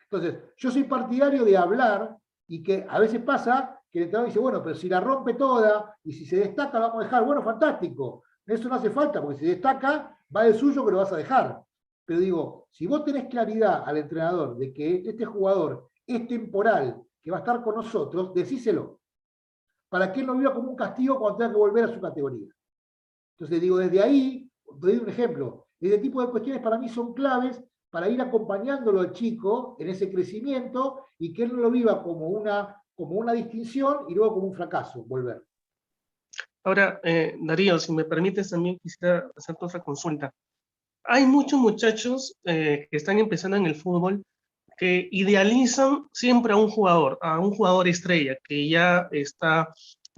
Entonces, yo soy partidario de hablar y que a veces pasa que el entrenador dice, bueno, pero si la rompe toda y si se destaca, la vamos a dejar. Bueno, fantástico. Eso no hace falta, porque si se destaca, va del suyo que lo vas a dejar. Pero digo, si vos tenés claridad al entrenador de que este jugador es temporal, que va a estar con nosotros, decíselo, para que él no viva como un castigo cuando tenga que volver a su categoría. Entonces digo, desde ahí, te doy un ejemplo, este tipo de cuestiones para mí son claves para ir acompañándolo al chico en ese crecimiento y que él no lo viva como una distinción y luego como un fracaso, volver. Ahora, Darío, si me permites, también quisiera hacerte otra consulta. Hay muchos muchachos que están empezando en el fútbol que idealizan siempre a un jugador estrella, que ya está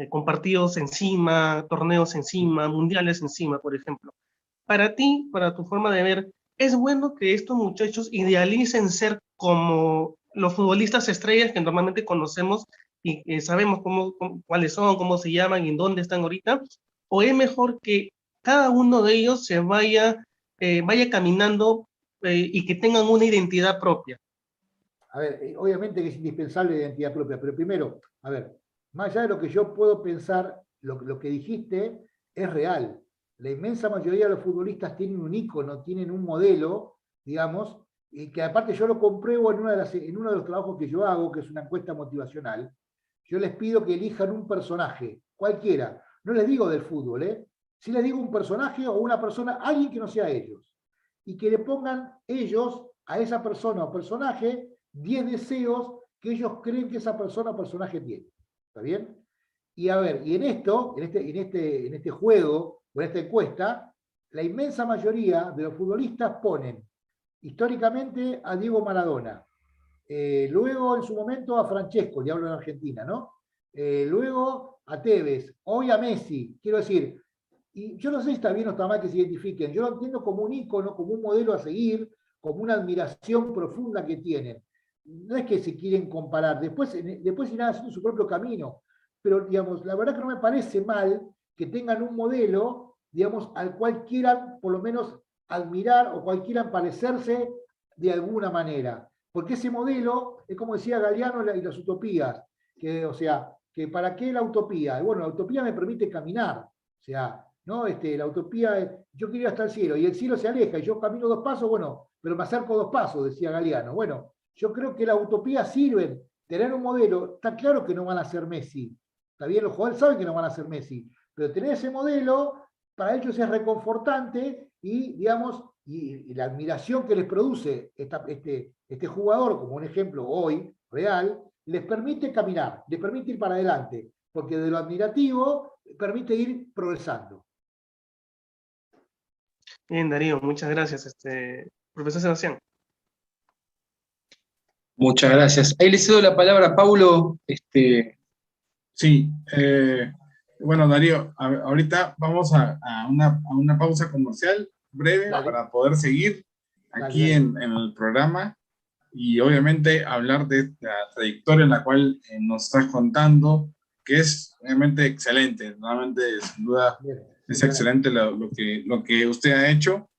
con partidos encima, torneos encima, mundiales encima, por ejemplo. Para ti, para tu forma de ver, ¿es bueno que estos muchachos idealicen ser como los futbolistas estrellas que normalmente conocemos y sabemos cuáles son, cómo se llaman y en dónde están ahorita? ¿O es mejor que cada uno de ellos se vaya caminando y que tengan una identidad propia? A ver, obviamente que es indispensable la identidad propia, pero primero, a ver, más allá de lo que yo puedo pensar, lo que dijiste es real. La inmensa mayoría de los futbolistas tienen un ícono, tienen un modelo, digamos, y que aparte yo lo compruebo en uno de los trabajos que yo hago, que es una encuesta motivacional. Yo les pido que elijan un personaje, cualquiera. No les digo del fútbol, ¿eh? Sí les digo un personaje o una persona, alguien que no sea ellos. Y que le pongan ellos a esa persona o personaje 10 deseos que ellos creen que esa persona o personaje tiene. ¿Está bien? Y a ver, y en este juego, o en esta encuesta, la inmensa mayoría de los futbolistas ponen históricamente a Diego Maradona, luego en su momento a Francesco, ya hablo en Argentina, ¿no? Luego a Tevez, hoy a Messi, quiero decir, y yo no sé si está bien o está mal que se identifiquen, yo lo entiendo como un ícono, como un modelo a seguir, como una admiración profunda que tienen. No es que se quieren comparar, después irán haciendo su propio camino, pero digamos, la verdad que no me parece mal que tengan un modelo, digamos, al cual quieran por lo menos admirar o cual quieran parecerse de alguna manera. Porque ese modelo es como decía Galeano y las utopías, que, o sea, que ¿para qué la utopía? Y bueno, la utopía me permite caminar, o sea, ¿no? La utopía es, yo quiero ir hasta el cielo, y el cielo se aleja, y yo camino 2 pasos, bueno, pero me acerco 2 pasos, decía Galeano. Bueno, yo creo que las utopías sirven, tener un modelo, está claro que no van a ser Messi, está bien, los jugadores saben que no van a ser Messi, pero tener ese modelo, para ellos es reconfortante, y digamos, y la admiración que les produce este jugador, como un ejemplo hoy, real, les permite caminar, les permite ir para adelante, porque de lo admirativo permite ir progresando. Bien, Darío, muchas gracias, profesor Sebastián. Muchas gracias. Ahí le cedo la palabra a Paulo. Sí, bueno, Darío, ahorita vamos a una pausa comercial breve. Dale. Para poder seguir aquí dale. En el programa y obviamente hablar de la trayectoria en la cual nos estás contando, que es realmente excelente, realmente sin duda es excelente lo que usted ha hecho.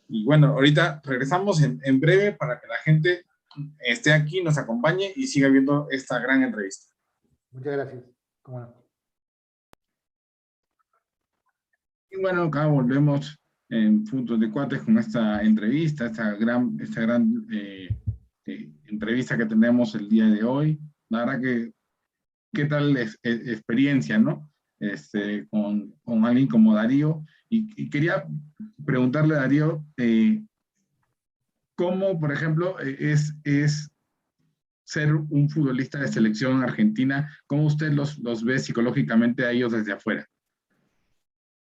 Y bueno, ahorita regresamos en breve para que la gente esté aquí, nos acompañe y siga viendo esta gran entrevista. Muchas gracias. ¿Cómo no? Y bueno, acá volvemos en Puntos de Cuates con esta entrevista, esta gran entrevista que tenemos el día de hoy. La verdad que, ¿qué tal experiencia, no? Con alguien como Darío. Y quería preguntarle a Darío, ¿cómo, por ejemplo, es ser un futbolista de selección argentina? ¿Cómo usted los ve psicológicamente a ellos desde afuera?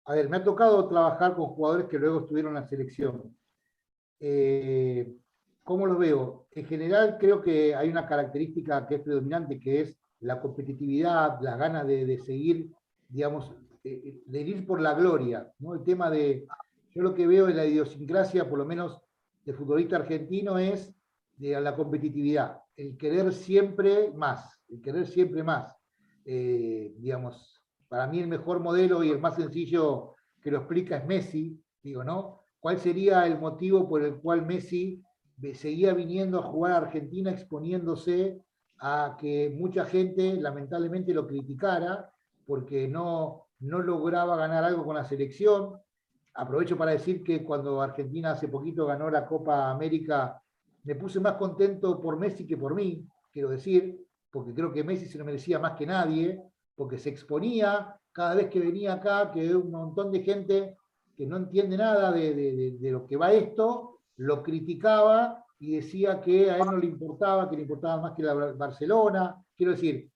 A ver, me ha tocado trabajar con jugadores que luego estuvieron en la selección. ¿Cómo los veo? En general creo que hay una característica que es predominante, que es la competitividad, las ganas de seguir, digamos, de ir por la gloria, ¿no? El tema yo lo que veo en la idiosincrasia, por lo menos del futbolista argentino, es de la competitividad, el querer siempre más, digamos, para mí el mejor modelo y el más sencillo que lo explica es Messi, digo, ¿no? ¿Cuál sería el motivo por el cual Messi seguía viniendo a jugar a Argentina exponiéndose a que mucha gente lamentablemente lo criticara porque no lograba ganar algo con la selección? aprovecho para decir que cuando Argentina hace poquito ganó la Copa América, me puse más contento por Messi que por mí, quiero decir, porque creo que Messi se lo merecía más que nadie, porque se exponía cada vez que venía acá, que un montón de gente que no entiende nada de lo que va esto, lo criticaba y decía que a él no le importaba, que le importaba más que la Barcelona. Quiero decir,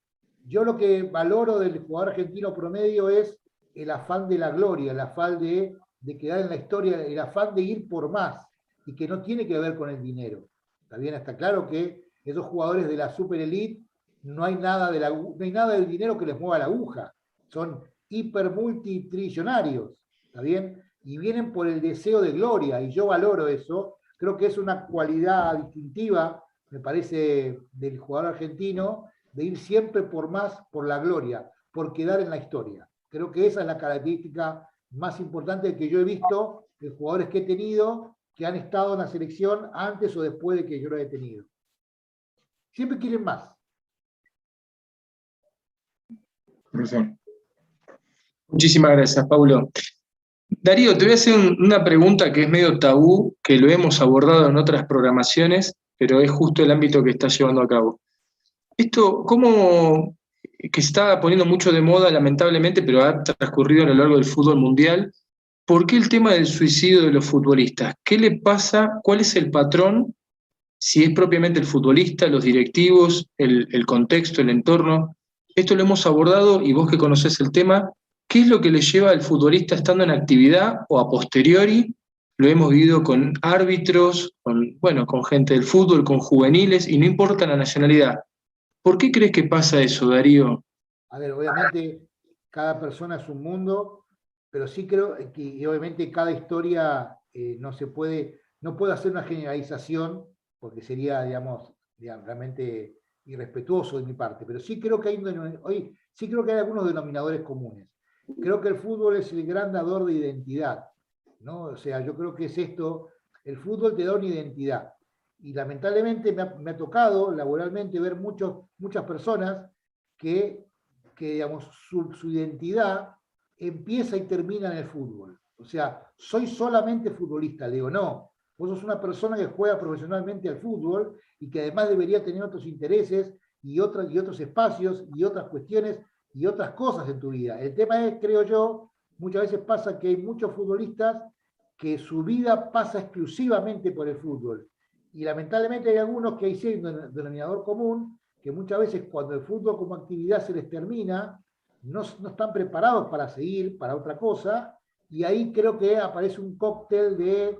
yo lo que valoro del jugador argentino promedio es el afán de la gloria, el afán de quedar en la historia, el afán de ir por más, y que no tiene que ver con el dinero. Está bien, está claro que esos jugadores de la super elite, no hay nada del dinero que les mueva la aguja, son hiper multitrillonarios, ¿está bien? Y vienen por el deseo de gloria, y yo valoro eso, creo que es una cualidad distintiva, me parece, del jugador argentino, de ir siempre por más, por la gloria, por quedar en la historia. Creo que esa es la característica más importante que yo he visto de jugadores que he tenido, que han estado en la selección antes o después de que yo lo he tenido. Siempre quieren más. Profesor. Muchísimas gracias, Paulo. Darío, te voy a hacer una pregunta que es medio tabú, que lo hemos abordado en otras programaciones, pero es justo el ámbito que estás llevando a cabo. Esto, ¿cómo que se está poniendo mucho de moda, lamentablemente, pero ha transcurrido a lo largo del fútbol mundial? ¿Por qué el tema del suicidio de los futbolistas? ¿Qué le pasa? ¿Cuál es el patrón? Si es propiamente el futbolista, los directivos, el contexto, el entorno. Esto lo hemos abordado y vos que conocés el tema, ¿qué es lo que le lleva al futbolista estando en actividad o a posteriori? Lo hemos vivido con árbitros, con gente del fútbol, con juveniles, y no importa la nacionalidad. ¿Por qué crees que pasa eso, Darío? A ver, obviamente cada persona es un mundo, pero sí creo que y obviamente cada historia no puedo hacer una generalización, porque sería, digamos, realmente irrespetuoso de mi parte, pero sí creo que sí creo que hay algunos denominadores comunes. Creo que el fútbol es el gran dador de identidad, ¿no? O sea, yo creo que es esto, el fútbol te da una identidad. Y lamentablemente me ha tocado laboralmente ver muchas personas que digamos, su identidad empieza y termina en el fútbol. O sea, soy solamente futbolista. Le digo, no, vos sos una persona que juega profesionalmente al fútbol y que además debería tener otros intereses y otros espacios y otras cuestiones y otras cosas en tu vida. El tema es, creo yo, muchas veces pasa que hay muchos futbolistas que su vida pasa exclusivamente por el fútbol. Y lamentablemente hay algunos que hay un denominador común, que muchas veces cuando el fútbol como actividad se les termina, no están preparados para seguir, para otra cosa, y ahí creo que aparece un cóctel de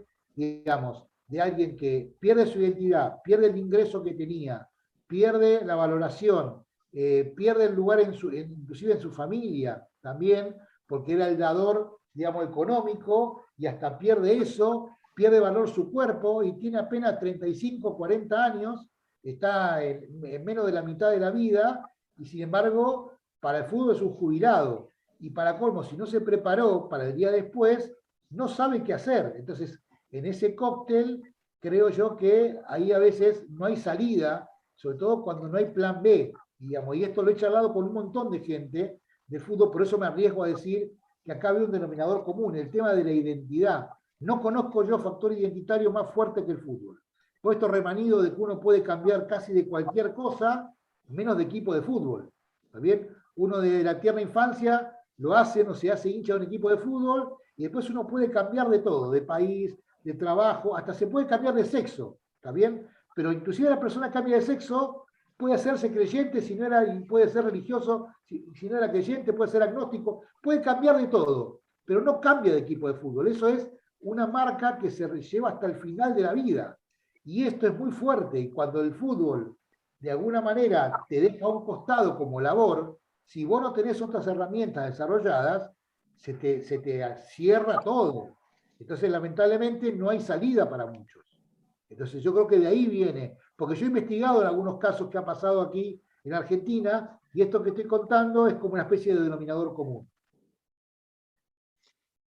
alguien que pierde su identidad, pierde el ingreso que tenía, pierde la valoración, pierde el lugar inclusive en su familia también, porque era el dador, digamos, económico, y hasta pierde eso, pierde valor su cuerpo y tiene apenas 35, 40 años, está en menos de la mitad de la vida, y sin embargo, para el fútbol es un jubilado. Y para colmo, si no se preparó para el día después, no sabe qué hacer. Entonces, en ese cóctel, creo yo que ahí a veces no hay salida, sobre todo cuando no hay plan B, digamos, y esto lo he charlado con un montón de gente de fútbol, por eso me arriesgo a decir que acá había un denominador común, el tema de la identidad. No conozco yo factor identitario más fuerte que el fútbol. Por esto remanido de que uno puede cambiar casi de cualquier cosa, menos de equipo de fútbol. ¿Está bien? Uno de la tierna infancia lo hace, no se hace hincha de un equipo de fútbol, y después uno puede cambiar de todo, de país, de trabajo, hasta se puede cambiar de sexo, ¿está bien? Pero inclusive la persona cambia de sexo, puede hacerse creyente si no era, y puede ser religioso, si no era creyente, puede ser agnóstico, puede cambiar de todo, pero no cambia de equipo de fútbol. Eso es una marca que se lleva hasta el final de la vida. Y esto es muy fuerte, y cuando el fútbol de alguna manera te deja a un costado como labor, si vos no tenés otras herramientas desarrolladas, se te cierra todo. Entonces, lamentablemente, no hay salida para muchos. Entonces, yo creo que de ahí viene, porque yo he investigado en algunos casos que ha pasado aquí en Argentina, y esto que estoy contando es como una especie de denominador común.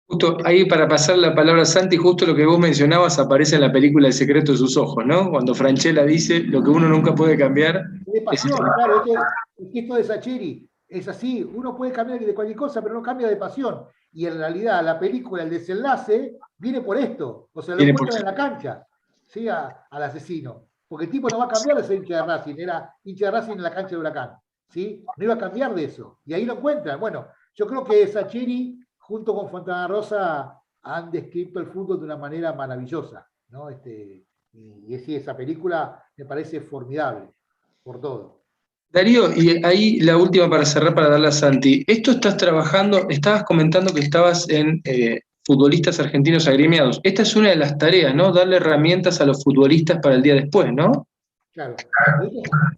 Justo ahí, para pasar la palabra a Santi, justo lo que vos mencionabas aparece en la película El secreto de sus ojos, ¿no? Cuando Francella dice, lo que uno nunca puede cambiar... De pasión, claro, es que esto de Sacheri es así, uno puede cambiar de cualquier cosa, pero no cambia de pasión. Y en realidad la película, el desenlace, viene por esto. O sea, lo Viene por encuentran en la cancha, ¿sí? Al asesino. Porque el tipo no va a cambiar de ser hincha de Racing, era hincha de Racing en la cancha de Huracán, ¿sí? No iba a cambiar de eso. Y ahí lo encuentran. Bueno, yo creo que Sacheri, junto con Fontana Rosa, han descrito el fútbol de una manera maravillosa, ¿no? Y sí, esa película me parece formidable, por todo. Darío, y ahí la última para cerrar, para darle a Santi. Esto estás trabajando, estabas comentando que estabas en futbolistas argentinos agremiados. Esta es una de las tareas, ¿no? Darle herramientas a los futbolistas para el día después, ¿no? Claro,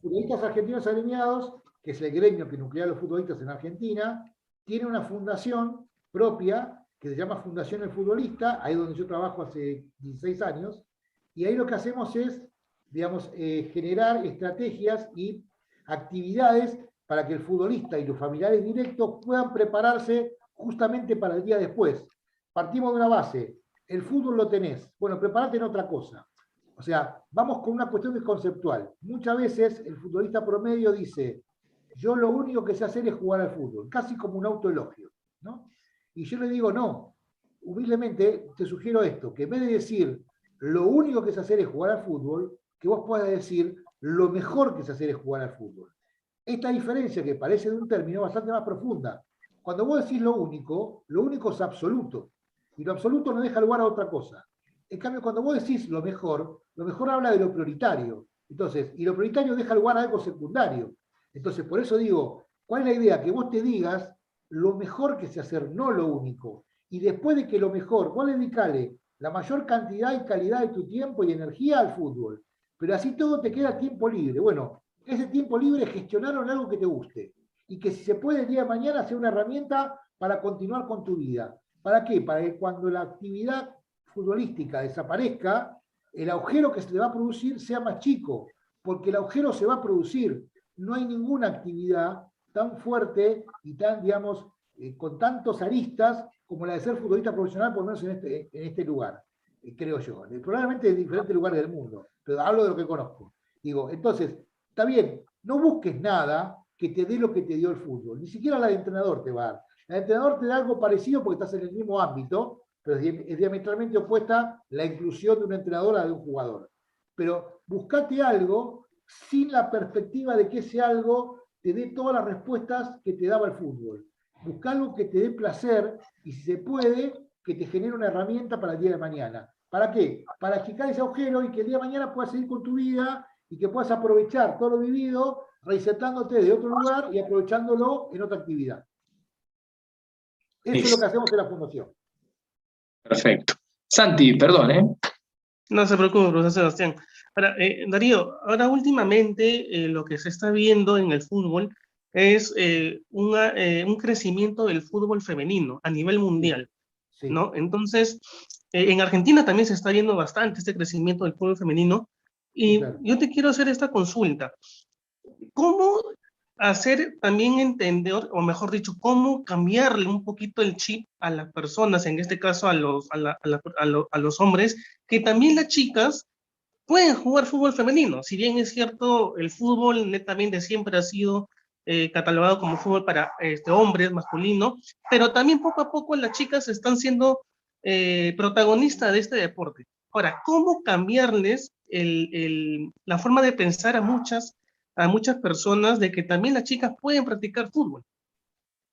futbolistas argentinos alineados, que es el gremio que nuclea a los futbolistas en Argentina, tiene una fundación propia que se llama Fundación El Futbolista, ahí donde yo trabajo hace 16 años, y ahí lo que hacemos es, digamos, generar estrategias y actividades para que el futbolista y los familiares directos puedan prepararse justamente para el día después. Partimos de una base, el fútbol lo tenés, bueno, prepárate en otra cosa. O sea, vamos con una cuestión conceptual. Muchas veces el futbolista promedio dice, yo lo único que sé hacer es jugar al fútbol, casi como un autoelogio, ¿no? Y yo le digo, no, humildemente te sugiero esto, que en vez de decir, lo único que sé hacer es jugar al fútbol, que vos puedas decir, lo mejor que sé hacer es jugar al fútbol. Esta diferencia que parece de un término bastante más profunda. Cuando vos decís lo único es absoluto, y lo absoluto no deja lugar a otra cosa. En cambio, cuando vos decís lo mejor habla de lo prioritario. Entonces, y lo prioritario deja lugar a algo secundario. Entonces, por eso digo, ¿cuál es la idea? Que vos te digas lo mejor que sé hacer, no lo único. Y después de que lo mejor, vos le dedicale la mayor cantidad y calidad de tu tiempo y energía al fútbol. Pero así todo te queda tiempo libre. Bueno, ese tiempo libre gestionarlo en algo que te guste. Y que si se puede el día de mañana sea una herramienta para continuar con tu vida. ¿Para qué? Para que cuando la actividad futbolística desaparezca, el agujero que se le va a producir sea más chico, porque el agujero se va a producir. No hay ninguna actividad tan fuerte y tan, digamos, con tantos aristas como la de ser futbolista profesional, por lo menos en este lugar, creo yo. Probablemente en diferentes lugares del mundo, pero hablo de lo que conozco. Digo, entonces, está bien, no busques nada que te dé lo que te dio el fútbol. Ni siquiera la de entrenador te va a dar. La de entrenador te da algo parecido porque estás en el mismo ámbito, pero es diametralmente opuesta la inclusión de un entrenador a de un jugador. Pero buscate algo sin la perspectiva de que ese algo te dé todas las respuestas que te daba el fútbol. Busca algo que te dé placer y, si se puede, que te genere una herramienta para el día de mañana. ¿Para qué? Para achicar ese agujero y que el día de mañana puedas seguir con tu vida y que puedas aprovechar todo lo vivido, resetándote de otro lugar y aprovechándolo en otra actividad. Eso es lo que hacemos en la Fundación. Perfecto. Santi, perdón, ¿eh? No se preocupe, profesor Sebastián. Ahora, Darío, ahora últimamente lo que se está viendo en el fútbol es un crecimiento del fútbol femenino a nivel mundial, Sí. ¿no? Entonces, en Argentina también se está viendo bastante este crecimiento del fútbol femenino, y Sí, claro. yo te quiero hacer esta consulta. ¿Cómo hacer también entender, o mejor dicho, cómo cambiarle un poquito el chip a las personas, en este caso a los hombres, que también las chicas pueden jugar fútbol femenino? Si bien es cierto, el fútbol netamente siempre ha sido catalogado como fútbol para hombres, masculino, pero también poco a poco las chicas están siendo protagonistas de este deporte. Ahora, ¿cómo cambiarles la forma de pensar a muchas personas de que también las chicas pueden practicar fútbol?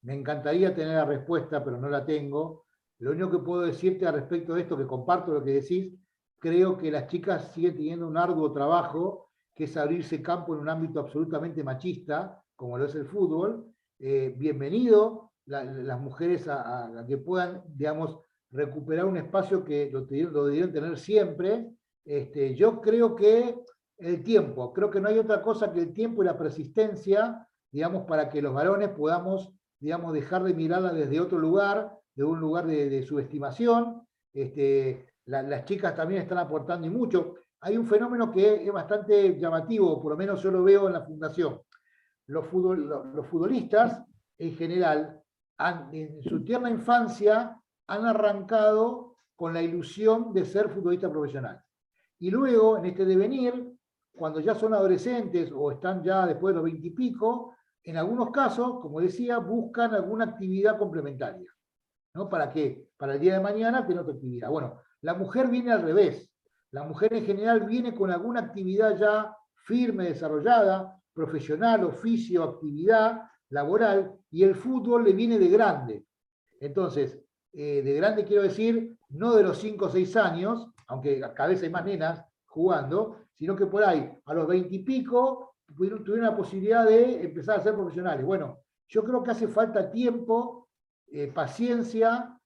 Me encantaría tener la respuesta, pero no la tengo. Lo único que puedo decirte al respecto de esto, que comparto lo que decís, creo que las chicas siguen teniendo un arduo trabajo, que es abrirse campo en un ámbito absolutamente machista, como lo es el fútbol. Bienvenido las mujeres a que puedan, digamos, recuperar un espacio que lo debieron tener siempre. Yo creo que el tiempo, creo que no hay otra cosa que el tiempo y la persistencia, digamos, para que los varones podamos, digamos, dejar de mirarla desde otro lugar, de un lugar de subestimación. Las chicas también están aportando y mucho. Hay un fenómeno que es bastante llamativo, por lo menos yo lo veo en la Fundación. Los futbolistas, en general, en su tierna infancia, han arrancado con la ilusión de ser futbolista profesional. Y luego, en este devenir, cuando ya son adolescentes o están ya después de los 20 y pico, en algunos casos, como decía, buscan alguna actividad complementaria. ¿no? ¿Para qué? Para el día de mañana tener otra actividad. Bueno, la mujer viene al revés. La mujer en general viene con alguna actividad ya firme, desarrollada, profesional, oficio, actividad laboral, y el fútbol le viene de grande. Entonces, de grande quiero decir, no de los 5 o 6 años, aunque cada vez hay más nenas jugando, sino que por ahí, a los 20 y pico, tuvieron la posibilidad de empezar a ser profesionales. Bueno, yo creo que hace falta tiempo, paciencia,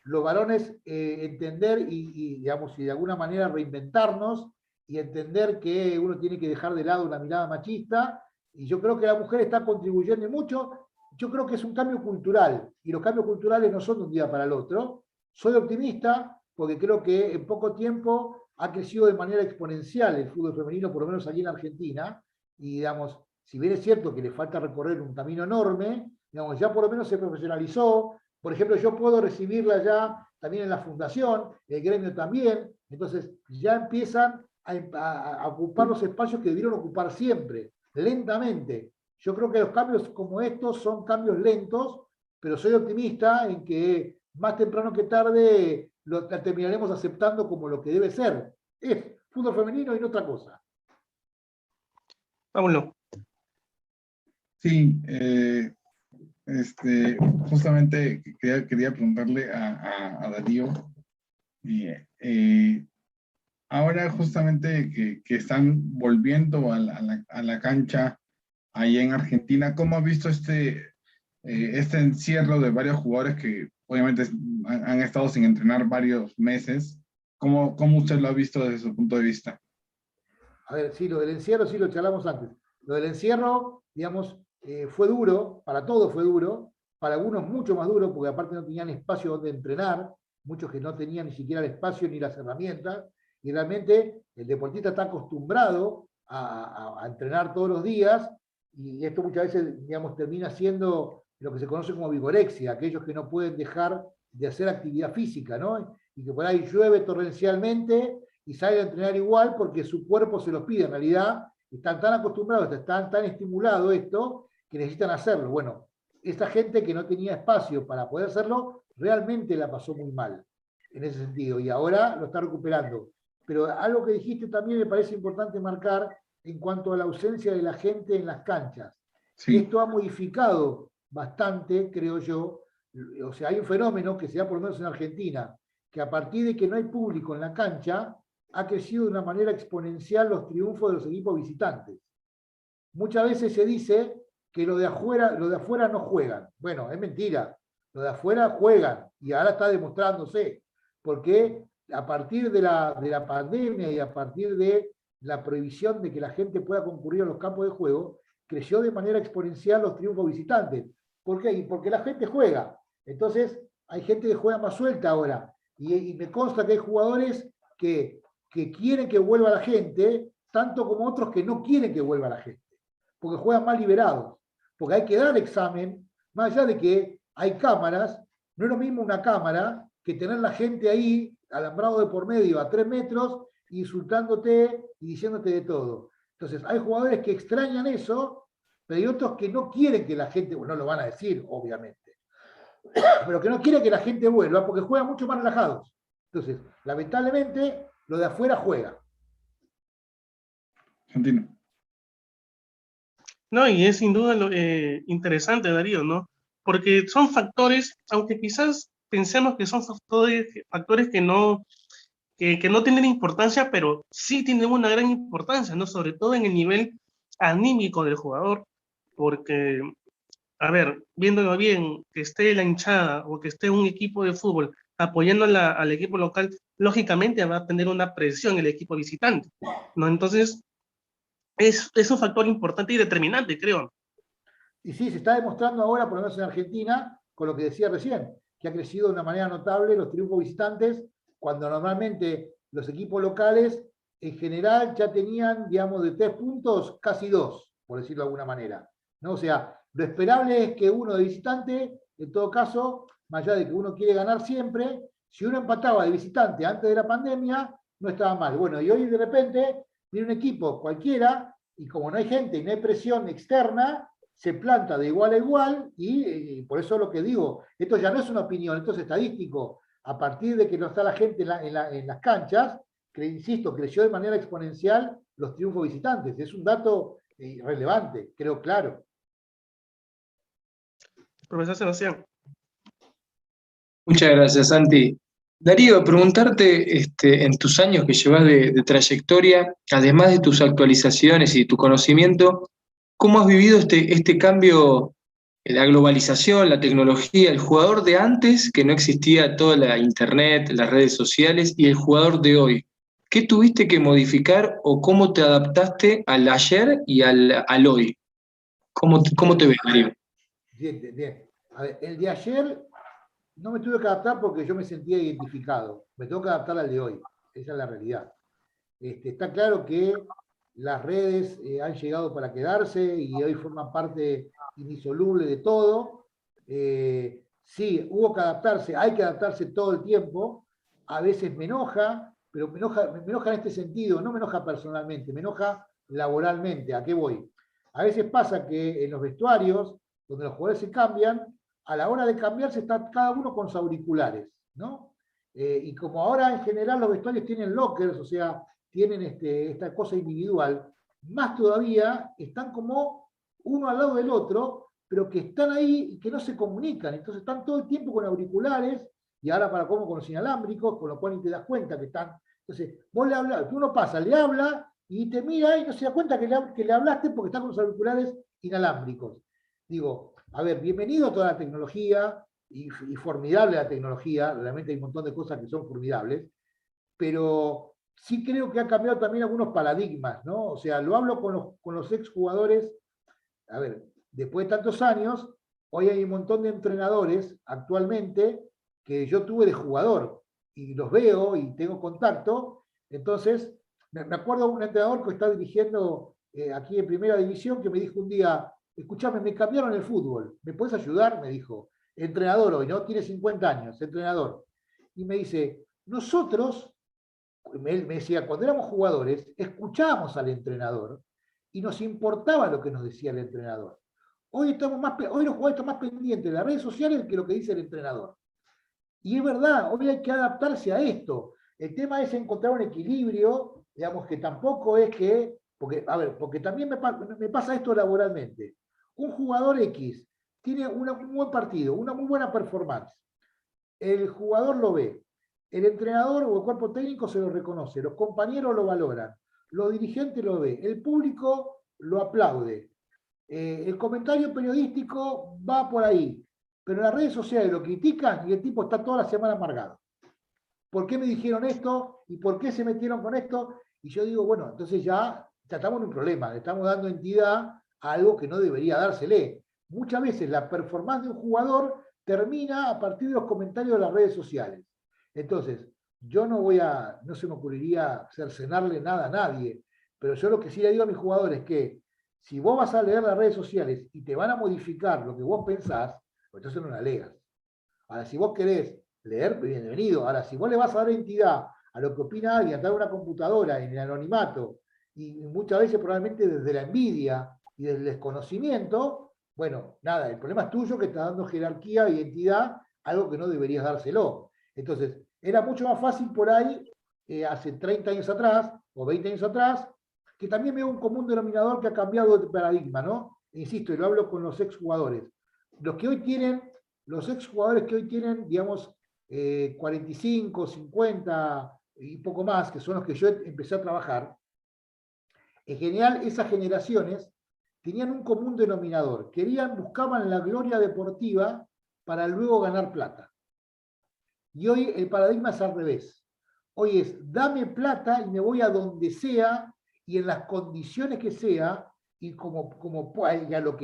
los varones entender digamos, y de alguna manera reinventarnos y entender que uno tiene que dejar de lado una mirada machista, y yo creo que la mujer está contribuyendo mucho. Yo creo que es un cambio cultural, y los cambios culturales no son de un día para el otro. Soy optimista porque creo que en poco tiempo ha crecido de manera exponencial el fútbol femenino, por lo menos aquí en Argentina, y digamos, si bien es cierto que le falta recorrer un camino enorme, digamos, ya por lo menos se profesionalizó. Por ejemplo, yo puedo recibirla ya también en la fundación, el gremio también, entonces ya empiezan a ocupar los espacios que debieron ocupar siempre, lentamente. Yo creo que los cambios como estos son cambios lentos, pero soy optimista en que más temprano que tarde lo terminaremos aceptando como lo que debe ser. Es fútbol femenino y no otra cosa. Pablo. Sí, justamente quería preguntarle a Darío, ahora justamente que están volviendo a la cancha ahí en Argentina, ¿cómo ha visto este encierro de varios jugadores que obviamente han estado sin entrenar varios meses? ¿Cómo usted lo ha visto desde su punto de vista? A ver, sí, lo del encierro sí lo charlamos antes. Lo del encierro, digamos, fue duro, para todos fue duro, para algunos mucho más duro, porque aparte no tenían espacio donde entrenar, muchos que no tenían ni siquiera el espacio ni las herramientas, y realmente el deportista está acostumbrado a entrenar todos los días, y esto muchas veces, digamos, termina siendo lo que se conoce como vigorexia, aquellos que no pueden dejar de hacer actividad física, ¿no? Y que por ahí llueve torrencialmente y salen a entrenar igual porque su cuerpo se los pide. En realidad están tan acostumbrados, están tan estimulados esto, que necesitan hacerlo. Bueno, esta gente que no tenía espacio para poder hacerlo, realmente la pasó muy mal en ese sentido, y ahora lo está recuperando. Pero algo que dijiste también me parece importante marcar en cuanto a la ausencia de la gente en las canchas. Sí. Esto ha modificado bastante, creo yo. O sea, hay un fenómeno que se da por lo menos en Argentina, que a partir de que no hay público en la cancha, ha crecido de una manera exponencial los triunfos de los equipos visitantes. Muchas veces se dice que los de afuera no juegan. Bueno, es mentira. Los de afuera juegan, y ahora está demostrándose, porque a partir de la pandemia y a partir de la prohibición de que la gente pueda concurrir a los campos de juego, creció de manera exponencial los triunfos visitantes. ¿Por qué? Porque la gente juega. Entonces, hay gente que juega más suelta ahora. Y me consta que hay jugadores que quieren que vuelva la gente, tanto como otros que no quieren que vuelva la gente, porque juegan más liberados, porque hay que dar examen, más allá de que hay cámaras. No es lo mismo una cámara que tener la gente ahí, alambrado de por medio a 3 metros, insultándote y diciéndote de todo. Entonces, hay jugadores que extrañan eso, pero hay otros que no quieren que la gente, bueno, no lo van a decir, obviamente, pero que no quieren que la gente vuelva porque juegan mucho más relajados. Entonces, lamentablemente, lo de afuera juega. Continúo. No, y es sin duda interesante, Darío, ¿no? Porque son factores, aunque quizás pensemos que son factores que no tienen importancia, pero sí tienen una gran importancia, ¿no? Sobre todo en el nivel anímico del jugador, porque, a ver, viéndolo bien, que esté la hinchada o que esté un equipo de fútbol apoyando al equipo local, lógicamente va a tener una presión el equipo visitante, ¿no? Entonces, es un factor importante y determinante, creo. Y sí, se está demostrando ahora, por lo menos en Argentina, con lo que decía recién, que ha crecido de una manera notable los triunfos visitantes, cuando normalmente los equipos locales, en general, ya tenían, digamos, de 3 puntos, casi 2, por decirlo de alguna manera, ¿no? O sea, lo esperable es que uno de visitante, en todo caso, más allá de que uno quiere ganar siempre, si uno empataba de visitante antes de la pandemia, no estaba mal. Bueno, y hoy de repente viene un equipo cualquiera, y como no hay gente y no hay presión externa, se planta de igual a igual y por eso lo que digo, esto ya no es una opinión, esto es estadístico. A partir de que no está la gente en las canchas, que, insisto, creció de manera exponencial los triunfos visitantes. Es un dato relevante, creo claro. Profesor Sebastián. Muchas gracias, Santi. Darío, preguntarte, en tus años que llevas de trayectoria, además de tus actualizaciones y tu conocimiento, ¿cómo has vivido este cambio, la globalización, la tecnología, el jugador de antes, que no existía toda la internet, las redes sociales, y el jugador de hoy? ¿Qué tuviste que modificar o cómo te adaptaste al ayer y al hoy? ¿Cómo te ves, Darío? Bien, bien. A ver, el de ayer no me tuve que adaptar porque yo me sentía identificado. Me tengo que adaptar al de hoy. Esa es la realidad. Está claro que las redes han llegado para quedarse y hoy forman parte indisoluble de todo. Sí, hubo que adaptarse, hay que adaptarse todo el tiempo. A veces me enoja, pero me enoja en este sentido, no me enoja personalmente, me enoja laboralmente. ¿A qué voy? A veces pasa que en los vestuarios, donde los jugadores se cambian, a la hora de cambiarse está cada uno con sus auriculares, ¿no? Y como ahora en general los vestuarios tienen lockers, o sea, tienen esta cosa individual, más todavía están como uno al lado del otro, pero que están ahí y que no se comunican. Entonces están todo el tiempo con auriculares, y ahora para cómo con los inalámbricos, con lo cual ni te das cuenta que están. Entonces, vos le hablas, uno pasa, le habla y te mira y no se da cuenta que le hablaste porque está con los auriculares inalámbricos. Digo, a ver, bienvenido a toda la tecnología, y formidable la tecnología, realmente hay un montón de cosas que son formidables, pero sí creo que ha cambiado también algunos paradigmas, ¿no? O sea, lo hablo con los exjugadores. A ver, después de tantos años, hoy hay un montón de entrenadores actualmente que yo tuve de jugador y los veo y tengo contacto. Entonces, me acuerdo de un entrenador que está dirigiendo aquí en Primera División que me dijo un día, escuchame, me cambiaron el fútbol, ¿me puedes ayudar? Me dijo, entrenador hoy, ¿no? Tiene 50 años, entrenador. Y me dice, nosotros, él me decía, cuando éramos jugadores, escuchábamos al entrenador y nos importaba lo que nos decía el entrenador. Hoy los jugadores están más pendientes de las redes sociales que lo que dice el entrenador. Y es verdad, hoy hay que adaptarse a esto. El tema es encontrar un equilibrio, digamos que tampoco es que, porque también me pasa esto laboralmente. Un jugador X tiene un buen partido, una muy buena performance. El jugador lo ve, el entrenador o el cuerpo técnico se lo reconoce, los compañeros lo valoran, los dirigentes lo ven, el público lo aplaude. El comentario periodístico va por ahí, pero en las redes sociales lo critican y el tipo está toda la semana amargado. ¿Por qué me dijeron esto? ¿Y por qué se metieron con esto? Y yo digo, bueno, entonces ya estamos en un problema, le estamos dando entidad a algo que no debería dársele. Muchas veces la performance de un jugador termina a partir de los comentarios de las redes sociales. Entonces, yo no se me ocurriría cercenarle nada a nadie, pero yo lo que sí le digo a mis jugadores es que si vos vas a leer las redes sociales y te van a modificar lo que vos pensás, pues entonces no la leas. Ahora, si vos querés leer, bienvenido. Ahora, si vos le vas a dar entidad a lo que opina alguien, a través de una computadora, en el anonimato, y muchas veces probablemente desde la envidia y del desconocimiento, bueno, nada, el problema es tuyo que estás dando jerarquía y entidad a algo que no deberías dárselo. Entonces, era mucho más fácil por ahí, hace 30 años atrás, o 20 años atrás, que también veo un común denominador que ha cambiado de paradigma, ¿no? Insisto, y lo hablo con los exjugadores. Los exjugadores que hoy tienen, digamos, 45, 50 y poco más, que son los que yo empecé a trabajar, en general esas generaciones tenían un común denominador. Buscaban la gloria deportiva para luego ganar plata. Y hoy el paradigma es al revés. Hoy es, dame plata y me voy a donde sea y en las condiciones que sea y y a lo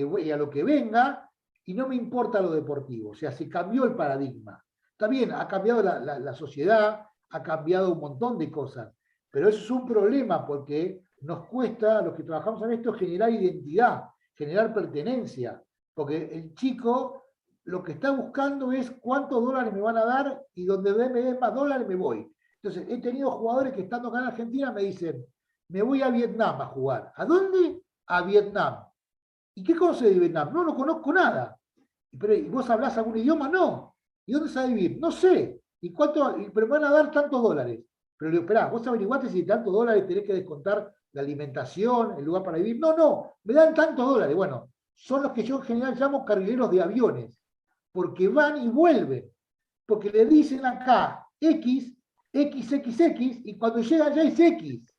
que venga, y no me importa lo deportivo. O sea, se cambió el paradigma. Está bien, ha cambiado la sociedad, ha cambiado un montón de cosas, pero eso es un problema porque nos cuesta, a los que trabajamos en esto, generar identidad, generar pertenencia, porque el chico lo que está buscando es cuántos dólares me van a dar y donde me den más dólares me voy. Entonces, he tenido jugadores que estando acá en Argentina me dicen, me voy a Vietnam a jugar. ¿A dónde? A Vietnam. ¿Y qué conoce de Vietnam? No conozco nada. Pero, ¿y vos hablás algún idioma? No. ¿Y dónde sabés vivir? No sé. ¿Y cuánto? Pero me van a dar tantos dólares. Pero le digo, esperá, vos averiguaste si tantos dólares tenés que descontar la alimentación, el lugar para vivir. No, me dan tantos dólares. Bueno, son los que yo en general llamo cargueros de aviones, porque van y vuelven. Porque le dicen acá X, XXX, y cuando llegan ya es X.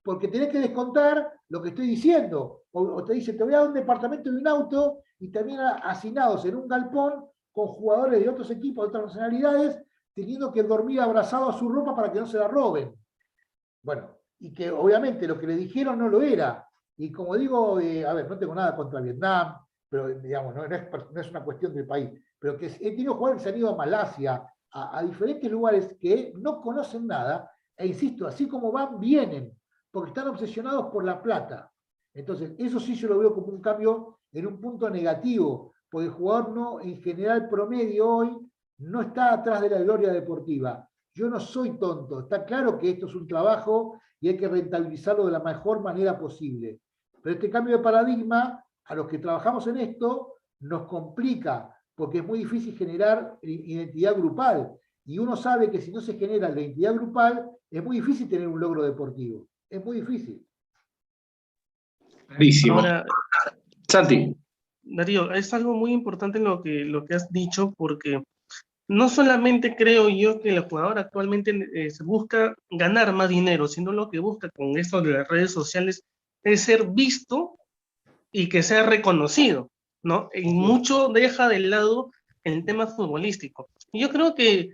Porque tenés que descontar lo que estoy diciendo. O te dicen, te voy a dar un departamento de un auto y también hacinados en un galpón con jugadores de otros equipos, de otras nacionalidades, teniendo que dormir abrazado a su ropa para que no se la roben. Bueno, y que obviamente lo que le dijeron no lo era. Y como digo, a ver, no tengo nada contra Vietnam, pero digamos, no es una cuestión del país, pero que he tenido jugadores que se han ido a Malasia, a diferentes lugares que no conocen nada, e insisto, así como van, vienen, porque están obsesionados por la plata. Entonces, eso sí yo lo veo como un cambio en un punto negativo, porque el jugador no, en general promedio hoy, no está atrás de la gloria deportiva. Yo no soy tonto, está claro que esto es un trabajo y hay que rentabilizarlo de la mejor manera posible. Pero este cambio de paradigma, a los que trabajamos en esto, nos complica, porque es muy difícil generar identidad grupal. Y uno sabe que si no se genera la identidad grupal, es muy difícil tener un logro deportivo. Es muy difícil. Clarísimo. Ahora, Santi. Darío, es algo muy importante lo que has dicho, porque no solamente creo yo que el jugador actualmente se busca ganar más dinero, sino lo que busca con esto de las redes sociales es ser visto y que sea reconocido, ¿no? Y mucho deja de lado el tema futbolístico. Y yo creo que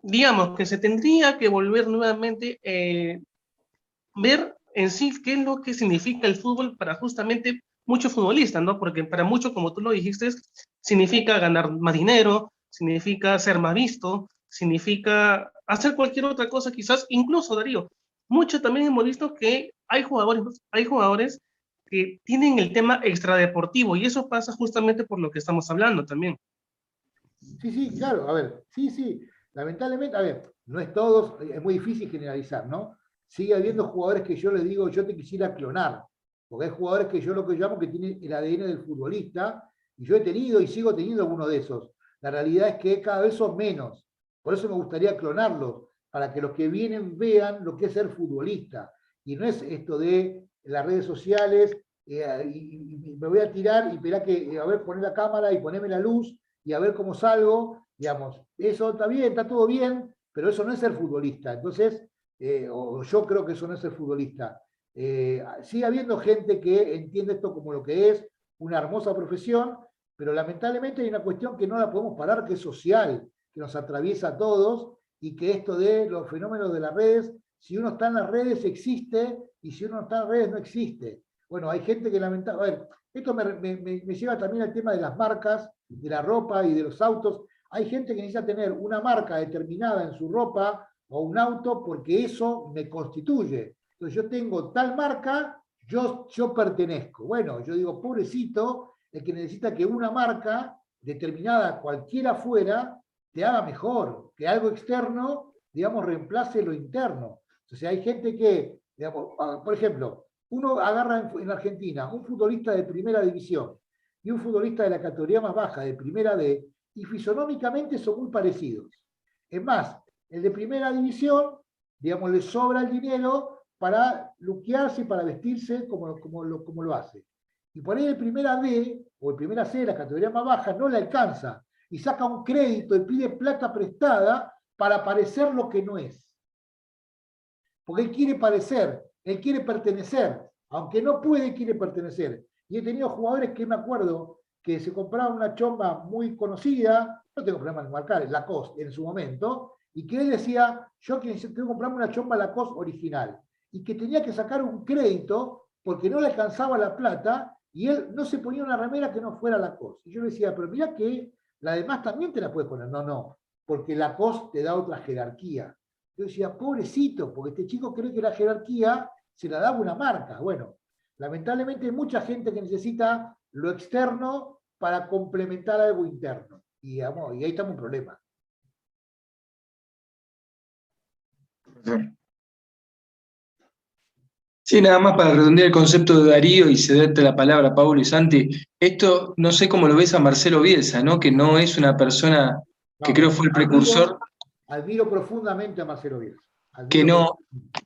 digamos, que se tendría que volver nuevamente ver en sí qué es lo que significa el fútbol para justamente muchos futbolistas, ¿no? Porque para muchos, como tú lo dijiste, significa ganar más dinero, significa ser más visto, significa hacer cualquier otra cosa, quizás, incluso, Darío, mucho también hemos visto que hay jugadores que tienen el tema extradeportivo, y eso pasa justamente por lo que estamos hablando también. Sí, claro, a ver, sí, lamentablemente, a ver, no es todos, es muy difícil generalizar, ¿no? Sigue habiendo jugadores que yo les digo, yo te quisiera clonar, porque hay jugadores que yo lo que llamo que tienen el ADN del futbolista, y yo he tenido y sigo teniendo algunos de esos. La realidad es que cada vez son menos, por eso me gustaría clonarlos, para que los que vienen vean lo que es ser futbolista, y no es esto de las redes sociales, y me voy a tirar y esperá que, a ver, poner la cámara y ponerme la luz, y a ver cómo salgo, digamos, eso está bien, está todo bien, pero eso no es ser futbolista. Entonces, o yo creo que eso no es ser futbolista. Sigue habiendo gente que entiende esto como lo que es una hermosa profesión, pero lamentablemente hay una cuestión que no la podemos parar, que es social, que nos atraviesa a todos, y que esto de los fenómenos de las redes, si uno está en las redes existe, y si uno no está en las redes no existe. Bueno, hay gente que lamentablemente... A ver, esto me lleva también al tema de las marcas, de la ropa y de los autos. Hay gente que necesita tener una marca determinada en su ropa o un auto porque eso me constituye. Entonces yo tengo tal marca, yo pertenezco. Bueno, yo digo, pobrecito, el que necesita que una marca determinada, cualquiera fuera, te haga mejor, que algo externo, digamos, reemplace lo interno. Entonces hay gente que, digamos, por ejemplo, uno agarra en Argentina un futbolista de primera división y un futbolista de la categoría más baja, de primera D, y fisonómicamente son muy parecidos. Es más, el de primera división, digamos, le sobra el dinero para luquearse y para vestirse como lo hace. Y por ahí el primera D, o el primera C, la categoría más baja, no le alcanza, y saca un crédito y pide plata prestada para parecer lo que no es. Porque él quiere parecer, él quiere pertenecer, aunque no puede, quiere pertenecer. Y he tenido jugadores que me acuerdo que se compraban una chomba muy conocida, no tengo problema en marcar, Lacoste en su momento, y que él decía, yo tengo que comprarme una chomba Lacoste original, y que tenía que sacar un crédito porque no le alcanzaba la plata, y él no se ponía una remera que no fuera Lacoste. Y yo le decía, pero mira que la demás también te la puedes poner. No, porque Lacoste te da otra jerarquía. Yo decía, pobrecito, porque este chico cree que la jerarquía se la daba una marca. Bueno, lamentablemente hay mucha gente que necesita lo externo para complementar algo interno. Y ahí estamos un problema. Sí, nada más para redondear el concepto de Darío y cederte la palabra a Paulo y Santi. Esto no sé cómo lo ves a Marcelo Bielsa, ¿no? Que no es una persona que creo No, fue el precursor, admiro profundamente a Marcelo Bielsa. que Admiro no,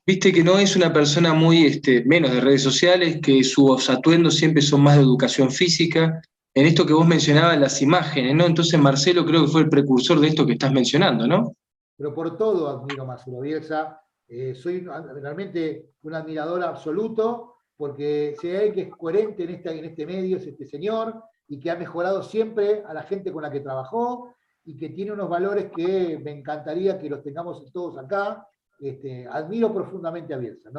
viste que no es una persona muy, menos de redes sociales, que sus atuendos siempre son más de educación física. En esto que vos mencionabas, las imágenes, ¿no? Entonces Marcelo creo que fue el precursor de esto que estás mencionando, ¿no? pero por todo admiro a Marcelo Bielsa. Soy realmente un admirador absoluto, porque si hay alguien que es coherente en este medio es este señor, y que ha mejorado siempre a la gente con la que trabajó, y que tiene unos valores que me encantaría que los tengamos todos acá. Admiro profundamente a Bielsa.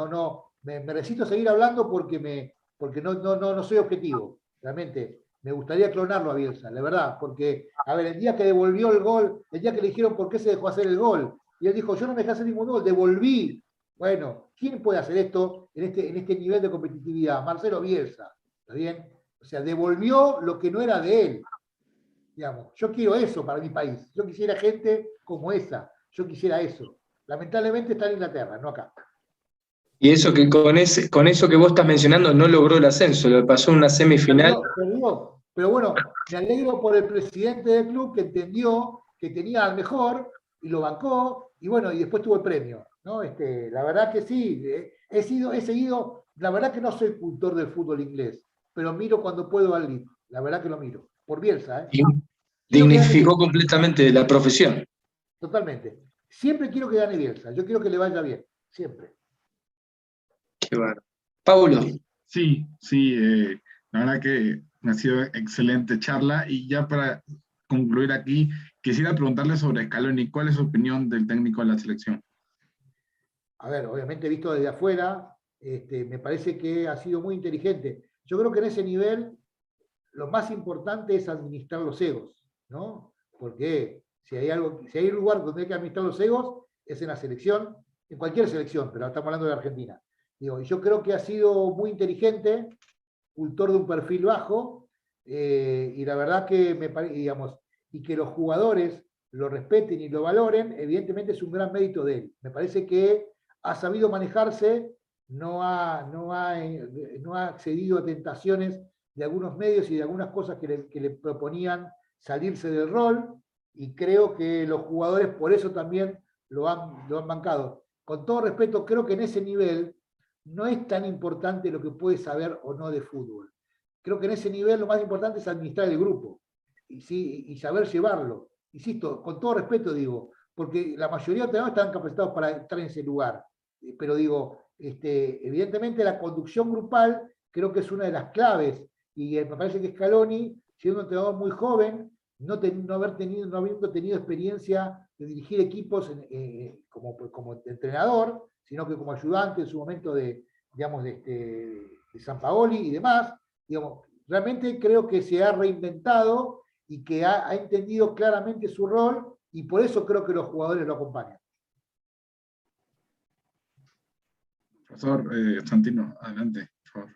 Me resisto a seguir hablando porque no soy objetivo. Realmente, me gustaría clonarlo a Bielsa, la verdad, porque, a ver, el día que devolvió el gol, el día que le dijeron por qué se dejó hacer el gol, y él dijo, yo no me dejé hacer ningún gol, devolví. Bueno, ¿quién puede hacer esto en este nivel de competitividad? Marcelo Bielsa, ¿está bien? O sea, devolvió lo que no era de él. Digamos, yo quiero eso para mi país. Yo quisiera gente como esa. Yo quisiera eso. Lamentablemente está en Inglaterra, no acá. Y eso que con eso que vos estás mencionando no logró el ascenso, lo pasó en una semifinal. Perdió. Pero bueno, me alegro por el presidente del club que entendió que tenía al mejor y lo bancó, y bueno, y después tuvo el premio, ¿no? La verdad que sí, he seguido, la verdad que no soy cultor del fútbol inglés, pero miro cuando puedo al Leeds, la verdad que lo miro, por Bielsa, ¿eh? Quiero que gane Dignificó Bielsa, completamente la profesión. totalmente. Siempre quiero que gane Bielsa, yo quiero que le vaya bien, siempre. Qué bárbaro. Paulo, Sí, sí, la verdad que ha sido excelente charla y ya para concluir aquí, quisiera preguntarle sobre Scaloni, ¿cuál es su opinión del técnico de la selección? A ver, obviamente visto desde afuera, me parece que ha sido muy inteligente. Yo creo que en ese nivel lo más importante es administrar los egos, ¿no? Porque si hay un lugar donde hay que administrar los egos, es en la selección, en cualquier selección, pero estamos hablando de Argentina. Digo, yo creo que ha sido muy inteligente, cultor de un perfil bajo, y la verdad que me parece, digamos, y que los jugadores lo respeten y lo valoren, evidentemente es un gran mérito de él. Me parece que ha sabido manejarse, no ha accedido a tentaciones de algunos medios y de algunas cosas que le proponían salirse del rol, y creo que los jugadores por eso también lo han bancado. Con todo respeto, creo que en ese nivel no es tan importante lo que puede saber o no de fútbol. Creo que en ese nivel lo más importante es administrar el grupo y saber llevarlo. Insisto, con todo respeto digo, porque la mayoría de entrenadores están capacitados para estar en ese lugar. Pero digo, evidentemente la conducción grupal creo que es una de las claves, y me parece que Scaloni, siendo un entrenador muy joven, no habiendo tenido experiencia de dirigir equipos como entrenador, sino que como ayudante en su momento digamos, de Sampaoli y demás, digamos, realmente creo que se ha reinventado y que ha entendido claramente su rol, y por eso creo que los jugadores lo acompañan. Profesor Santino, adelante, por favor.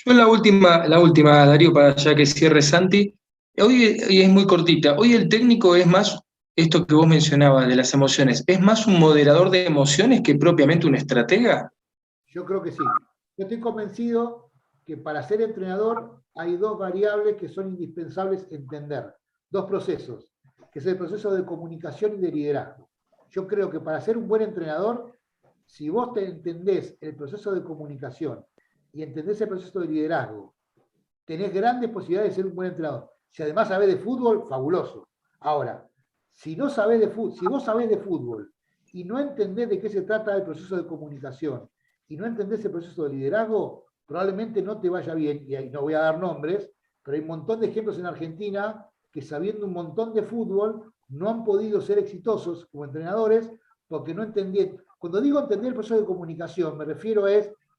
yo la última, Darío, para ya que cierre Santi, hoy es muy cortita. Hoy el técnico es más, esto que vos mencionabas de las emociones, ¿es más un moderador de emociones que propiamente un estratega? Yo creo que sí. Yo estoy convencido que para ser entrenador hay dos variables que son indispensables entender. Dos procesos, que es el proceso de comunicación y de liderazgo. Yo creo que para ser un buen entrenador, si vos entendés el proceso de comunicación y entendés el proceso de liderazgo, tenés grandes posibilidades de ser un buen entrenador. Si además sabés de fútbol, fabuloso. Ahora, si vos sabés de fútbol y no entendés de qué se trata el proceso de comunicación y no entendés el proceso de liderazgo, probablemente no te vaya bien, y ahí no voy a dar nombres, pero hay un montón de ejemplos en Argentina que, sabiendo un montón de fútbol, no han podido ser exitosos como entrenadores porque no entendían. Cuando digo entender el proceso de comunicación, me refiero a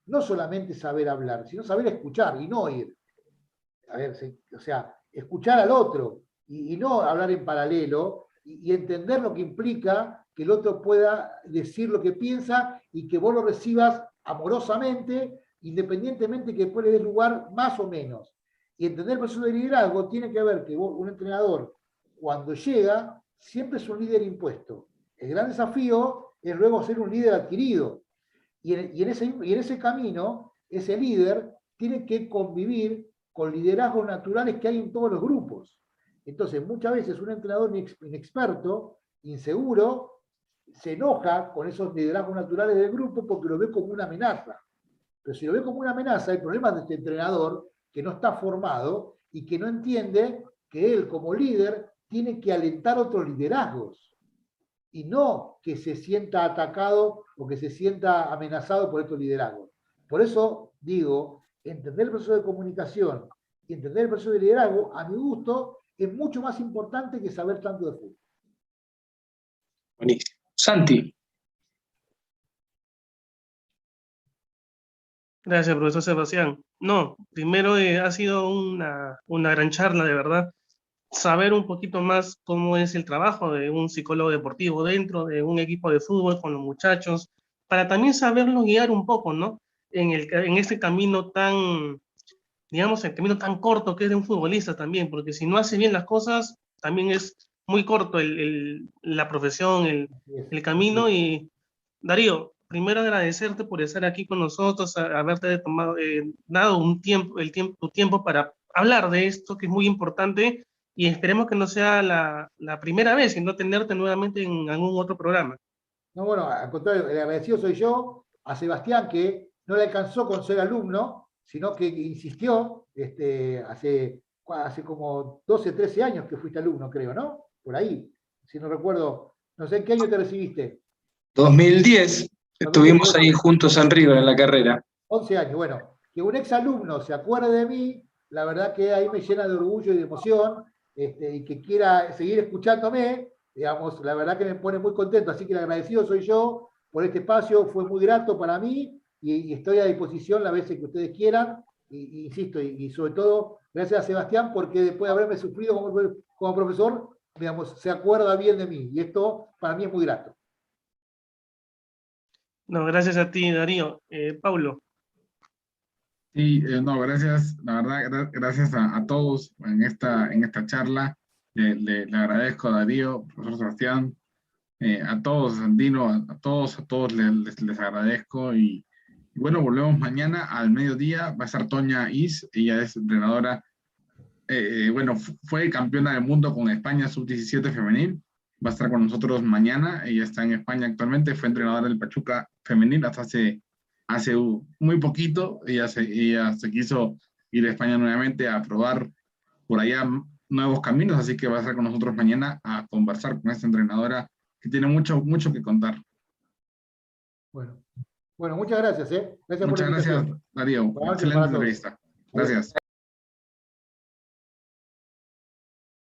no solamente saber hablar, sino saber escuchar y no oír. A ver, o sea, escuchar al otro y no hablar en paralelo, y entender lo que implica que el otro pueda decir lo que piensa y que vos lo recibas amorosamente, independientemente que después le des lugar más o menos. Y entender el proceso de liderazgo tiene que ver que un entrenador, cuando llega, siempre es un líder impuesto. El gran desafío es luego ser un líder adquirido. Y en ese camino, ese líder tiene que convivir con liderazgos naturales que hay en todos los grupos. Entonces, muchas veces un entrenador inexperto, inseguro, se enoja con esos liderazgos naturales del grupo porque lo ve como una amenaza. Pero si lo ve como una amenaza, el problema es de este entrenador que no está formado y que no entiende que él como líder tiene que alentar otros liderazgos y no que se sienta atacado o que se sienta amenazado por estos liderazgos. Por eso digo, entender el proceso de comunicación y entender el proceso de liderazgo, a mi gusto, es mucho más importante que saber tanto de fútbol. Buenísimo. Santi. Gracias, profesor Sebastián. No, primero ha sido una gran charla, de verdad. Saber un poquito más cómo es el trabajo de un psicólogo deportivo dentro de un equipo de fútbol con los muchachos, para también saberlos guiar un poco, ¿no? En este camino tan, digamos, el camino tan corto que es de un futbolista también, porque si no hace bien las cosas, también es muy corto la profesión, el camino. Y Darío, primero agradecerte por estar aquí con nosotros, haberte tomado, dado tu tiempo para hablar de esto, que es muy importante, y esperemos que no sea la primera vez, sino tenerte nuevamente en algún otro programa. No, bueno, al contrario, el agradecido soy yo, a Sebastián, que no le alcanzó con ser alumno, sino que insistió, hace como 12, 13 años que fuiste alumno, creo, ¿no? Por ahí, si no recuerdo, no sé en qué año te recibiste. 2010, estuvimos ahí juntos en River en la carrera. 11 años, bueno, que un ex alumno se acuerde de mí, la verdad que ahí me llena de orgullo y de emoción, y que quiera seguir escuchándome, digamos, la verdad que me pone muy contento, así que el agradecido soy yo por este espacio, fue muy grato para mí, y estoy a disposición las veces que ustedes quieran, y insisto, y sobre todo, gracias a Sebastián, porque después de haberme sufrido como profesor, digamos, se acuerda bien de mí, y esto para mí es muy grato. No, gracias a ti, Darío. Paulo. Sí, no, gracias, la verdad, gracias a todos en esta charla. Le agradezco a Darío, profesor Sebastián, a todos, Sandino, a todos les agradezco. Y bueno, volvemos mañana al mediodía. Va a estar Toña Is, ella es entrenadora, bueno, fue campeona del mundo con España sub-17 femenil. Va a estar con nosotros mañana. Ella está en España actualmente, fue entrenadora del Pachuca femenil hasta hace muy poquito. Ella se quiso ir a España nuevamente a probar por allá nuevos caminos, así que va a estar con nosotros mañana a conversar con esta entrenadora que tiene mucho que contar. Bueno, muchas gracias. Gracias Muchas por la invitación. gracias, Darío. Buenas noches Excelente para todos. entrevista. Gracias.